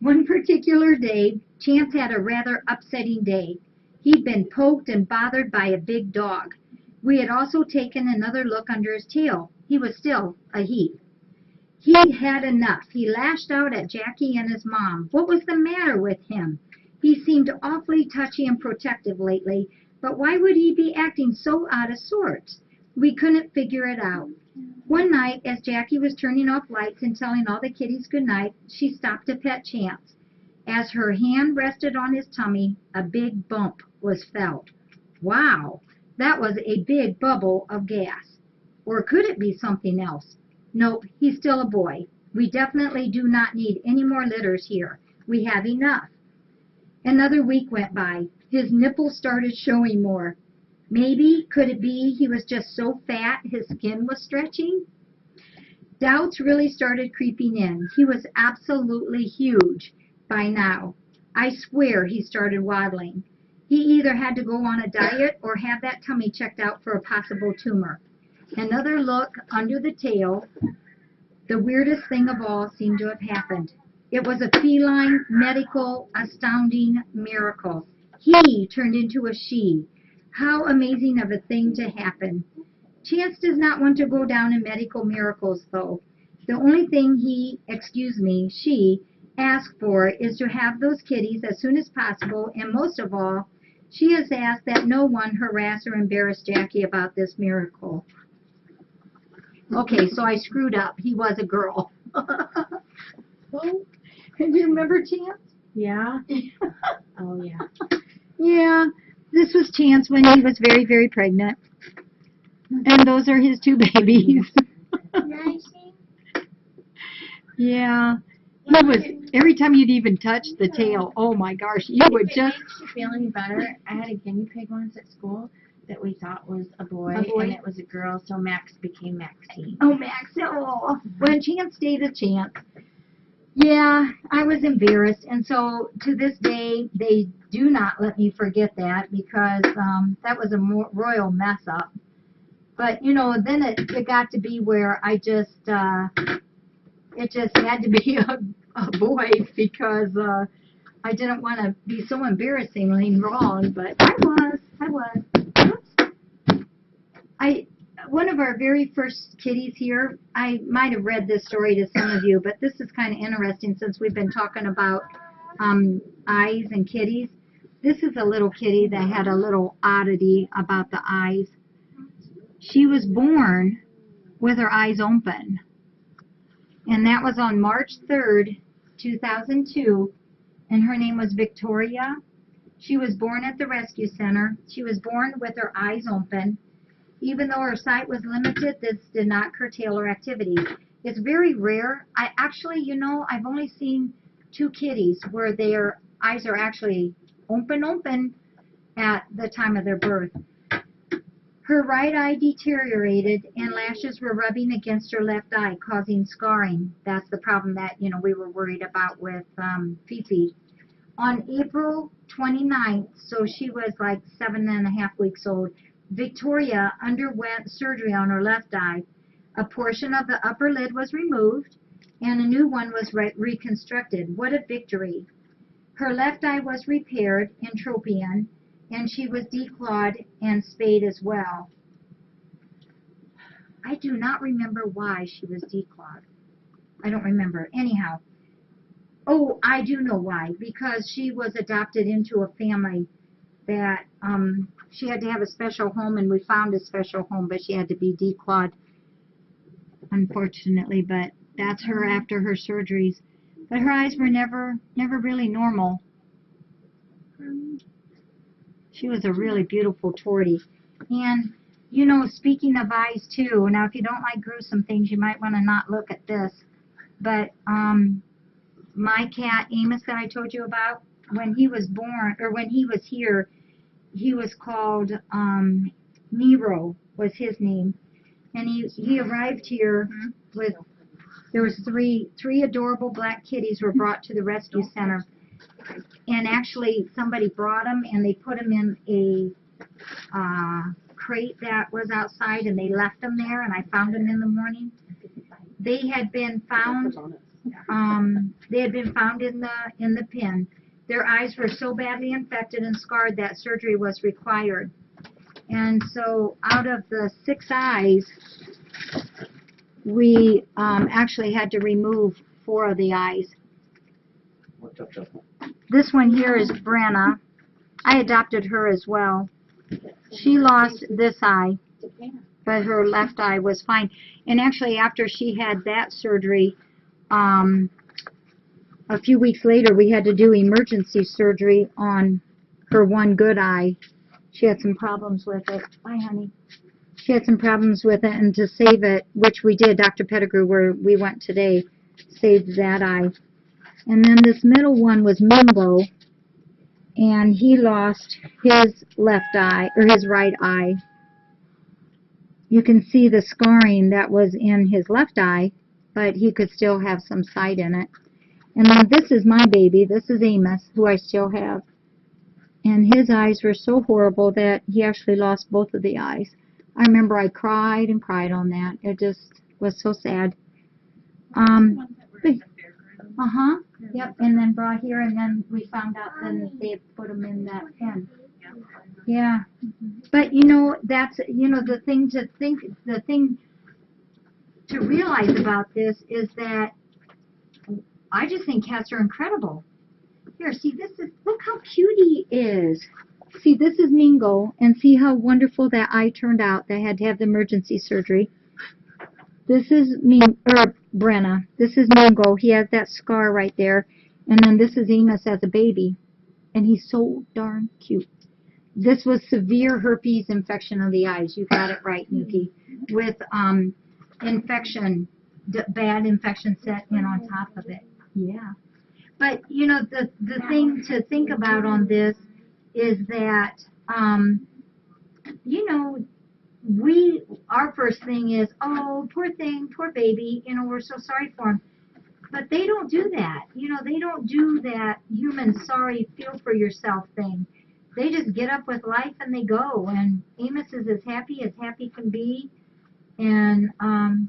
One particular day, Chance had a rather upsetting day. He'd been poked and bothered by a big dog. We had also taken another look under his tail. He was still a he. He'd had enough. He lashed out at Jackie and his mom. What was the matter with him? He seemed awfully touchy and protective lately, but why would he be acting so out of sorts? We couldn't figure it out. One night, as Jackie was turning off lights and telling all the kitties good night, she stopped to pet Chance. As her hand rested on his tummy, a big bump was felt. Wow, that was a big bubble of gas. Or could it be something else? Nope, he's still a boy. We definitely do not need any more litters here. We have enough. Another week went by. His nipples started showing more. Maybe, could it be he was just so fat his skin was stretching? Doubts really started creeping in. He was absolutely huge by now. I swear he started waddling. He either had to go on a diet or have that tummy checked out for a possible tumor. Another look under the tail. The weirdest thing of all seemed to have happened. It was a feline, medical, astounding miracle. He turned into a she. How amazing of a thing to happen. Chance does not want to go down in medical miracles, though. The only thing she asked for is to have those kitties as soon as possible, and most of all, she has asked that no one harass or embarrass Jackie about this miracle. Okay, so I screwed up. He was a girl. Oh, you remember Chance? Yeah? Oh, yeah. Yeah, this was Chance when he was very, very pregnant. And those are his two babies. Yeah. He was, every time you'd even touch the tail, oh my gosh, you would If it just... makes you feel any better, I had a guinea pig once at school that we thought was a boy, A boy? and it was a girl, so Max became Maxine. Oh, Max, oh. When Chance stayed a Chance. Yeah, I was embarrassed, and so to this day, they do not let me forget that because that was a royal mess up. But you know, then it got to be where I just it just had to be a boy because I didn't want to be so embarrassingly wrong, but I was. Oops. One of our very first kitties here, I might have read this story to some of you, but this is kind of interesting since we've been talking about eyes and kitties. This is a little kitty that had a little oddity about the eyes. She was born with her eyes open, and that was on March 3rd, 2002, and her name was Victoria. She was born at the rescue center. She was born with her eyes open. Even though her sight was limited, this did not curtail her activities. It's very rare. I actually, you know, I've only seen 2 kitties where their eyes are actually open at the time of their birth. Her right eye deteriorated and lashes were rubbing against her left eye, causing scarring. That's the problem that, you know, we were worried about with Fifi. On April 29th, so she was like 7.5 weeks old, Victoria underwent surgery on her left eye. A portion of the upper lid was removed and a new one was reconstructed. What a victory. Her left eye was repaired in tropion and she was declawed and spayed as well. I do not remember why she was declawed. I don't remember. Anyhow. Oh, I do know why. Because she was adopted into a family that she had to have a special home, and we found a special home, but she had to be declawed, unfortunately. But that's her after her surgeries. But her eyes were never really normal. She was a really beautiful tortie. And, you know, speaking of eyes, too, now if you don't like gruesome things, you might want to not look at this. But my cat, Amos, that I told you about, when he was born, or when he was here, he was called Nero, was his name. And he arrived here with, there was three adorable black kitties were brought to the rescue center. And actually, somebody brought them, and they put them in a crate that was outside, and they left them there, and I found them in the morning. They had been found in the pen. Their eyes were so badly infected and scarred that surgery was required. And so out of the 6 eyes, we actually had to remove 4 of the eyes. This one here is Brenna. I adopted her as well. She lost this eye, but her left eye was fine. And actually, after she had that surgery, a few weeks later, we had to do emergency surgery on her one good eye. She had some problems with it. Bye, honey. She had some problems with it, and to save it, which we did, Dr. Pettigrew, where we went today, saved that eye. And then this middle one was Mingo, and he lost his left eye, or his right eye. You can see the scarring that was in his left eye, but he could still have some sight in it. And then this is my baby. This is Amos, who I still have. And his eyes were so horrible that he actually lost both of the eyes. I remember I cried and cried on that. It just was so sad. Yep, and then brought here, and then we found out then they had put them in that pen. Yeah. But, you know, that's, you know, the thing to realize about this is that I just think cats are incredible. Here, see, look how cute he is. See, this is Mingo, and see how wonderful that eye turned out that had to have the emergency surgery. This is Brenna. This is Mingo. He has that scar right there. And then this is Amos as a baby. And he's so darn cute. This was severe herpes infection of the eyes. You got it right, Nuki. With infection, bad infection set in on top of it. Yeah. But, you know, the thing to think about on this is that, you know, our first thing is, oh, poor thing, poor baby, you know, we're so sorry for him. But they don't do that. You know, they don't do that human sorry, feel for yourself thing. They just get up with life and they go. And Amos is as happy can be. And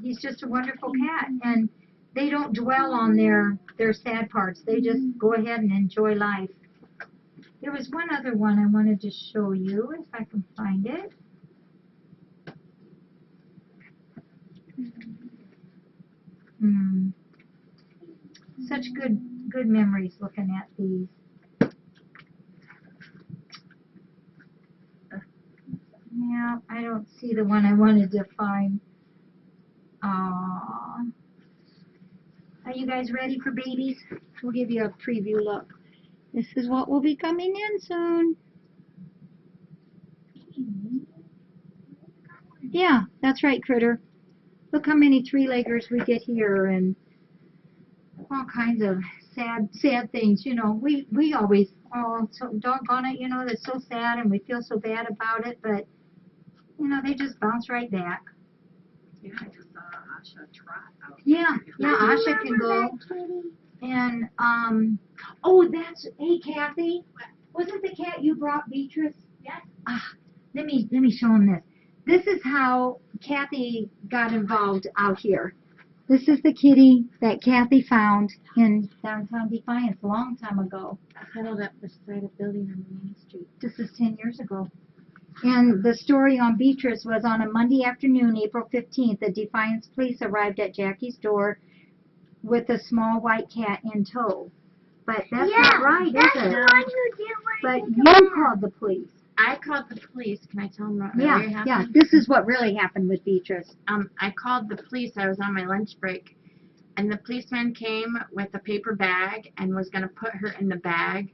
he's just a wonderful cat. And they don't dwell on their sad parts. They just go ahead and enjoy life. There was one other one I wanted to show you, if I can find it. Such good memories looking at these. Yeah, I don't see the one I wanted to find. Are you guys ready for babies? We'll give you a preview look. This is what will be coming in soon. Yeah, that's right, Critter. Look how many three-leggers we get here and all kinds of sad things. You know, we always, oh, so doggone it, you know, that's so sad and we feel so bad about it, but, you know, they just bounce right back. Yeah, I just saw Asha trot out. Yeah, Asha can go. And, oh, hey, Kathy, was it the cat you brought, Beatrice? Yes. Let me show him this. This is how Kathy got involved out here. This is the kitty that Kathy found in downtown Defiance a long time ago. Settled up beside a building on Main Street. This is 10 years ago. And the story on Beatrice was on a Monday afternoon, April 15th, the Defiance police arrived at Jackie's door with a small white cat in tow. But that's not right, is it? But you called the police. I called the police. Can I tell them what really happened? Yeah, this is what really happened with Beatrice. I called the police. I was on my lunch break, and the policeman came with a paper bag and was going to put her in the bag.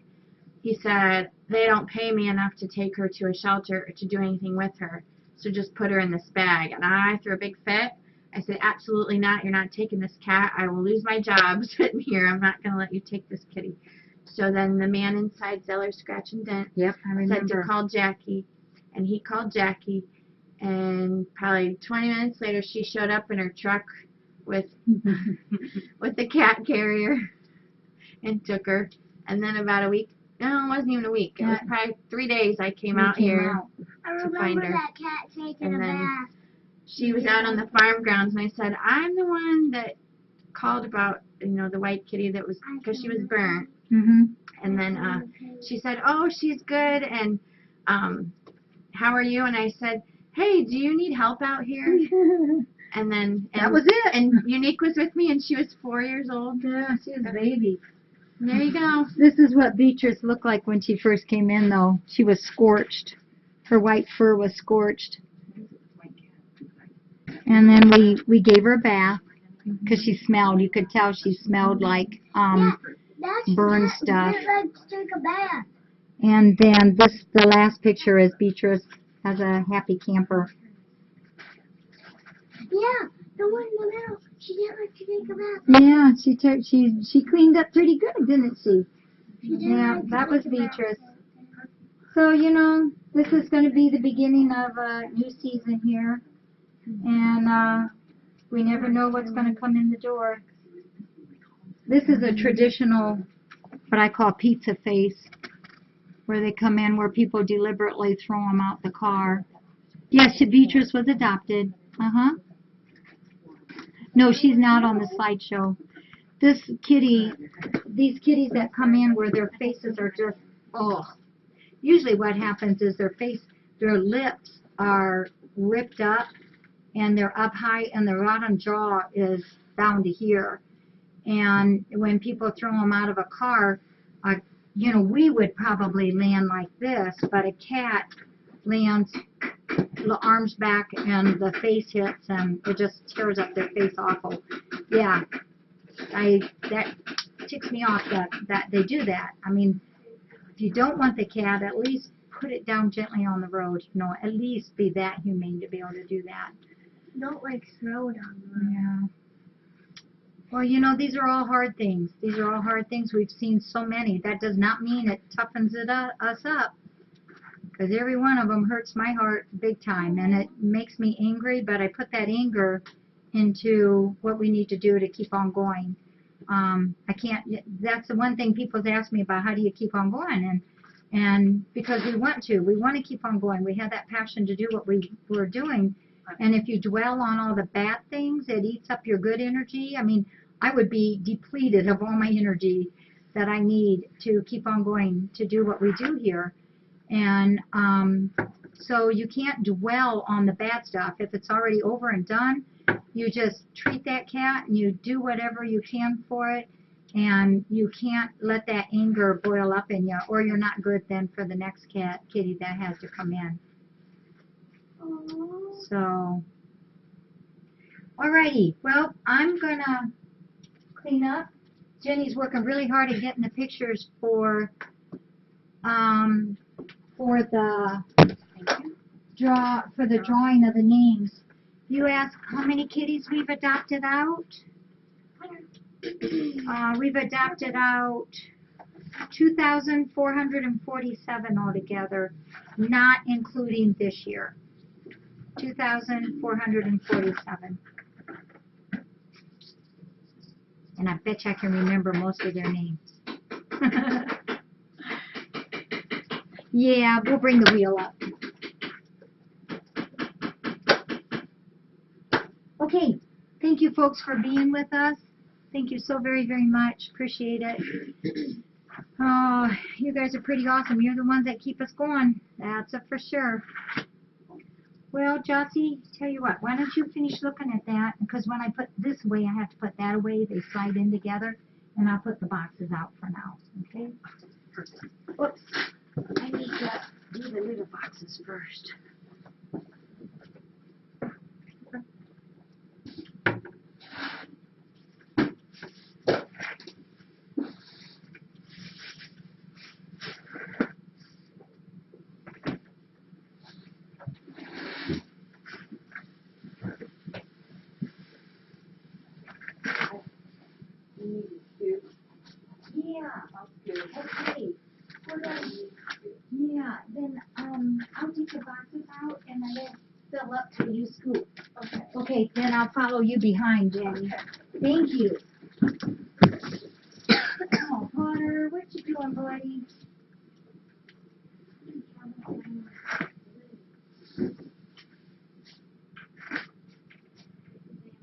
He said, they don't pay me enough to take her to a shelter or to do anything with her, so just put her in this bag. And I threw a big fit. I said, absolutely not. You're not taking this cat. I will lose my job sitting here. I'm not going to let you take this kitty. So then the man inside Zeller Scratch and Dent Yep, I remember. said to call Jackie, and he called Jackie, and probably 20 minutes later she showed up in her truck with with the cat carrier and took her. And then about a week, no, it wasn't even a week. It was probably 3 days I came out here to find her. that cat taking And a then bath. she was out on the farm grounds, and I said, I'm the one that called about, you know, the white kitty that was, because she was burnt. And then she said, oh, she's good, and how are you? And I said, hey, do you need help out here? And then that was it. And Unique was with me, and she was 4 years old. Yeah, she was a baby. There you go. This is what Beatrice looked like when she first came in, though. She was scorched. Her white fur was scorched. And then we gave her a bath because she smelled. You could tell she smelled like burn stuff. Like to take a bath. And then the last picture is Beatrice as a happy camper. Yeah, the one in the middle. She didn't like to take a bath. Yeah, she cleaned up pretty good, didn't she? Yeah, Like to that was take a bath. Beatrice. So, you know, this is going to be the beginning of a new season here. And we never know what's going to come in the door. This is a traditional, what I call pizza face, where they come in where people deliberately throw them out the car. Yes, Beatrice was adopted. No, she's not on the slideshow. These kitties that come in where their faces are just, usually what happens is their lips are ripped up and they're up high and the bottom jaw is down to here. And when people throw them out of a car, you know, we would probably land like this, but a cat lands the arms back and the face hits and it just tears up their face awful. Yeah, that ticks me off that they do that. I mean, if you don't want the cat, at least put it down gently on the road. You know, at least be that humane to be able to do that. Don't like throw it on the road. Yeah. Well, you know, these are all hard things. These are all hard things. We've seen so many. That does not mean it toughens us up. Because every one of them hurts my heart big time. And it makes me angry, but I put that anger into what we need to do to keep on going. I can't, that's the one thing people's asked me about, how do you keep on going? And because we want to keep on going. We have that passion to do what we're doing. And if you dwell on all the bad things, it eats up your good energy. I mean, I would be depleted of all my energy that I need to keep on going to do what we do here. And so you can't dwell on the bad stuff. If it's already over and done, you just treat that cat and you do whatever you can for it. And you can't let that anger boil up in you, or you're not good then for the next kitty that has to come in. So, alrighty. Well, I'm gonna clean up. Jenny's working really hard at getting the pictures for the drawing of the names. You asked how many kitties we've adopted out. We've adopted out 2,447 altogether, not including this year. 2,447. And I bet you I can remember most of their names. Yeah, we'll bring the wheel up. Okay, thank you folks for being with us. Thank you so very, very much. Appreciate it. Oh, you guys are pretty awesome. You're the ones that keep us going. That's for sure. Well, Jossie, tell you what, why don't you finish looking at that? Because when I put this away, I have to put that away. They slide in together. And I'll put the boxes out for now. Okay? Perfect. Oops. I need to do the little boxes first. Okay. Yeah, then I'll take the boxes out and I will fill up till you scoop. Okay. Okay, then I'll follow you behind, Jenny. Thank you. Oh, Potter, what you doing, buddy?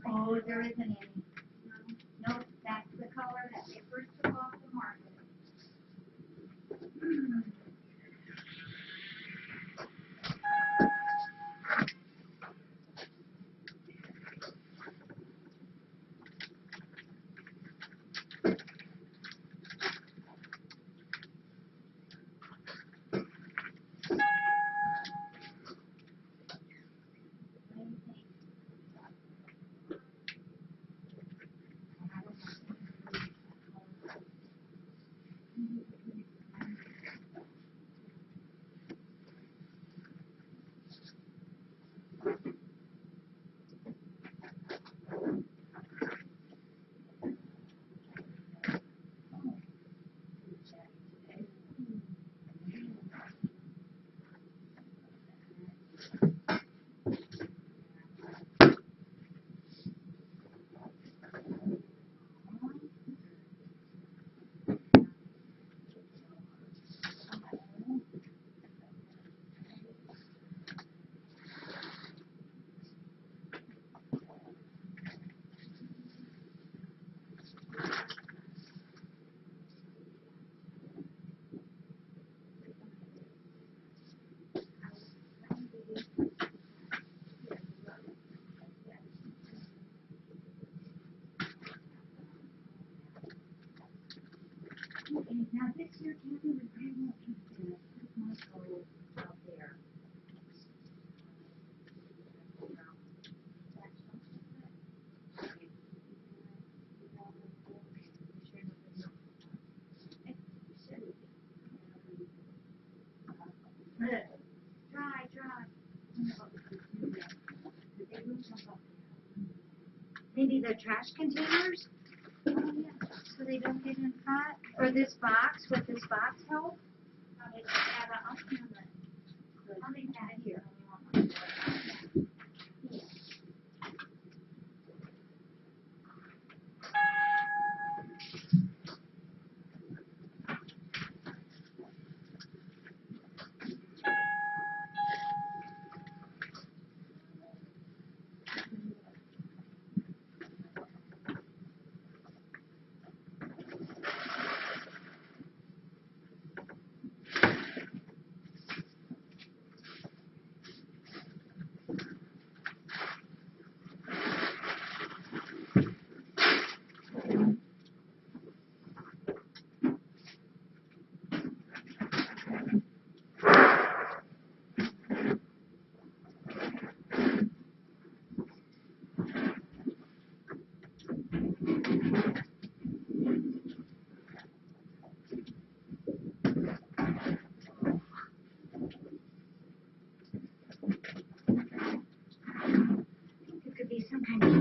Oh, there isn't any. Nope, that's the color that they first took off the market. Okay, now this here candy we probably won't eat this. This might go out there. Dry. Maybe the trash containers? Oh, yeah. So they don't get in front? Or this box? Would this box help? I'll leave that here.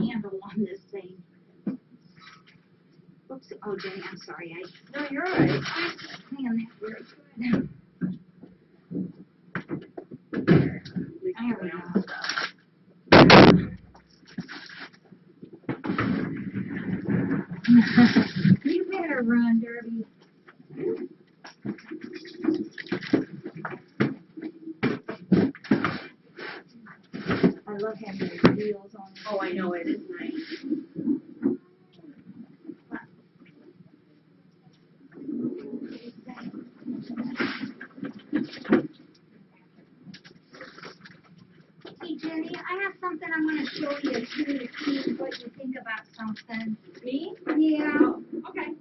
handle on this thing. Oops, oh Jenny, I'm sorry, No, you're all right. man, that's very good. There we go. You better run, Derby. I love having these wheels on. Oh, I know, it is nice. Hey Jenny, I have something I'm going to show you too to see what you think about something. Me? Yeah. Oh, okay.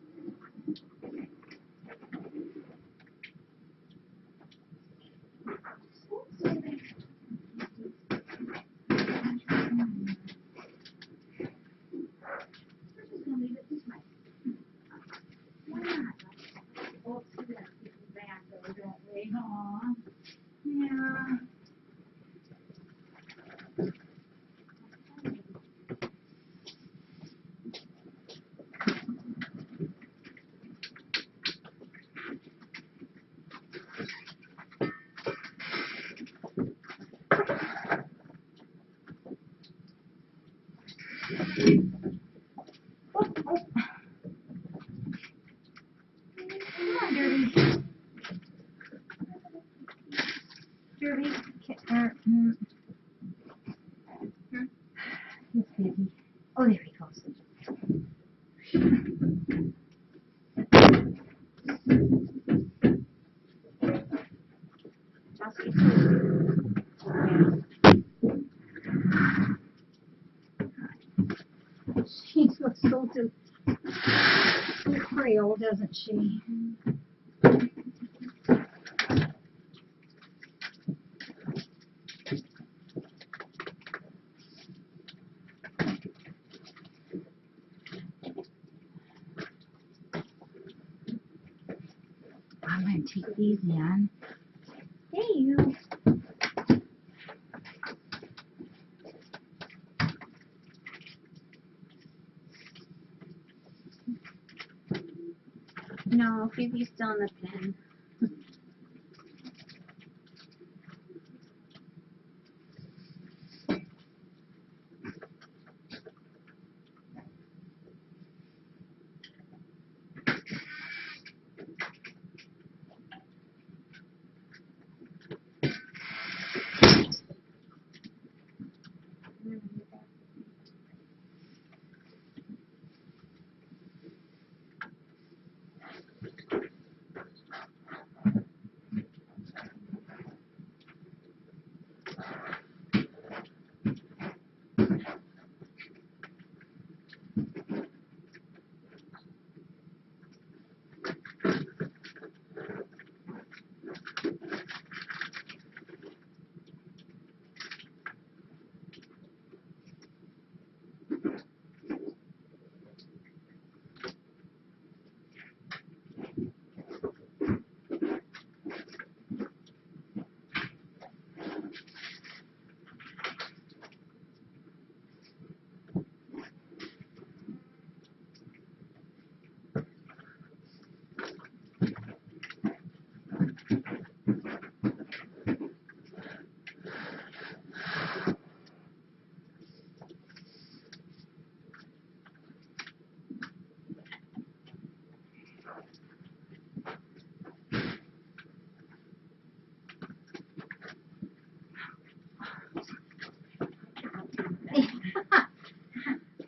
Why not? Oh, see that people back though, don't we? Aw. Yeah. Oh, oh. Come on, Derby. Derby. Yes, baby. Oh, there he goes. She looks so frail, doesn't she? I'm going to take these in. Hey, you. No, Phoebe's still in the pen.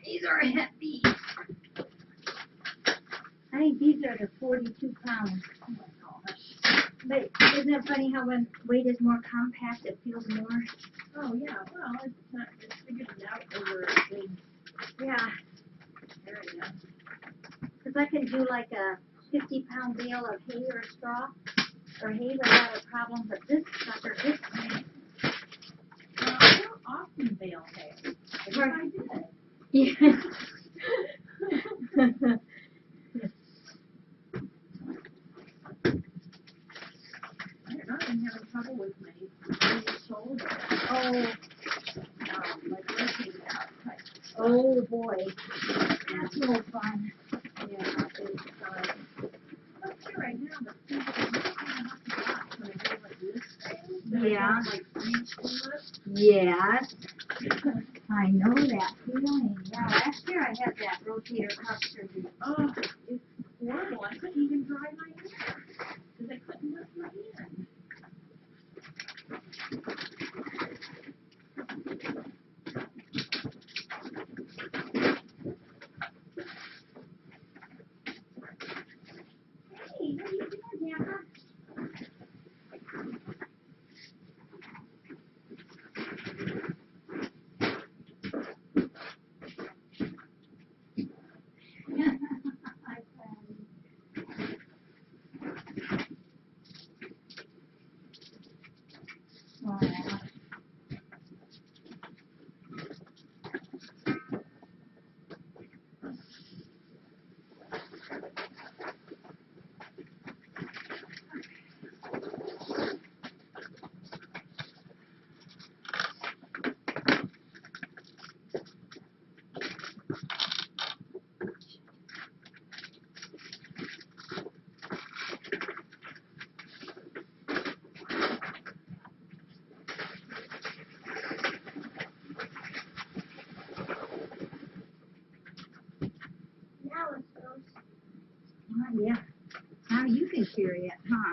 These are heavy. I think these are the 42 pounds. Oh my gosh. But isn't it funny how when weight is more compact, it feels more? Oh, yeah, well, it's not, it's figured it out over a big Yeah. area. Because I can do like a 50-pound bale of hay or straw or hay without a problem, but this sucker hits me. I don't often bale hay, but if I did. Yeah. I'm having trouble with my shoulder. Oh, Like rotating out. Oh, boy. That's no fun. Yeah, it's, not sure right now, but see, it's really kind of hot when I do like this thing. That I Yeah. don't, like, reach too much. Yes. I know that feeling. Yeah, last year I had that rotator cuff surgery. Oh, it's horrible. I couldn't even dry my hair because I couldn't lift my hand. Hey, what are you doing, Grandpa? Oh, yeah. Now it's those. Oh, yeah. Now you can carry it, huh?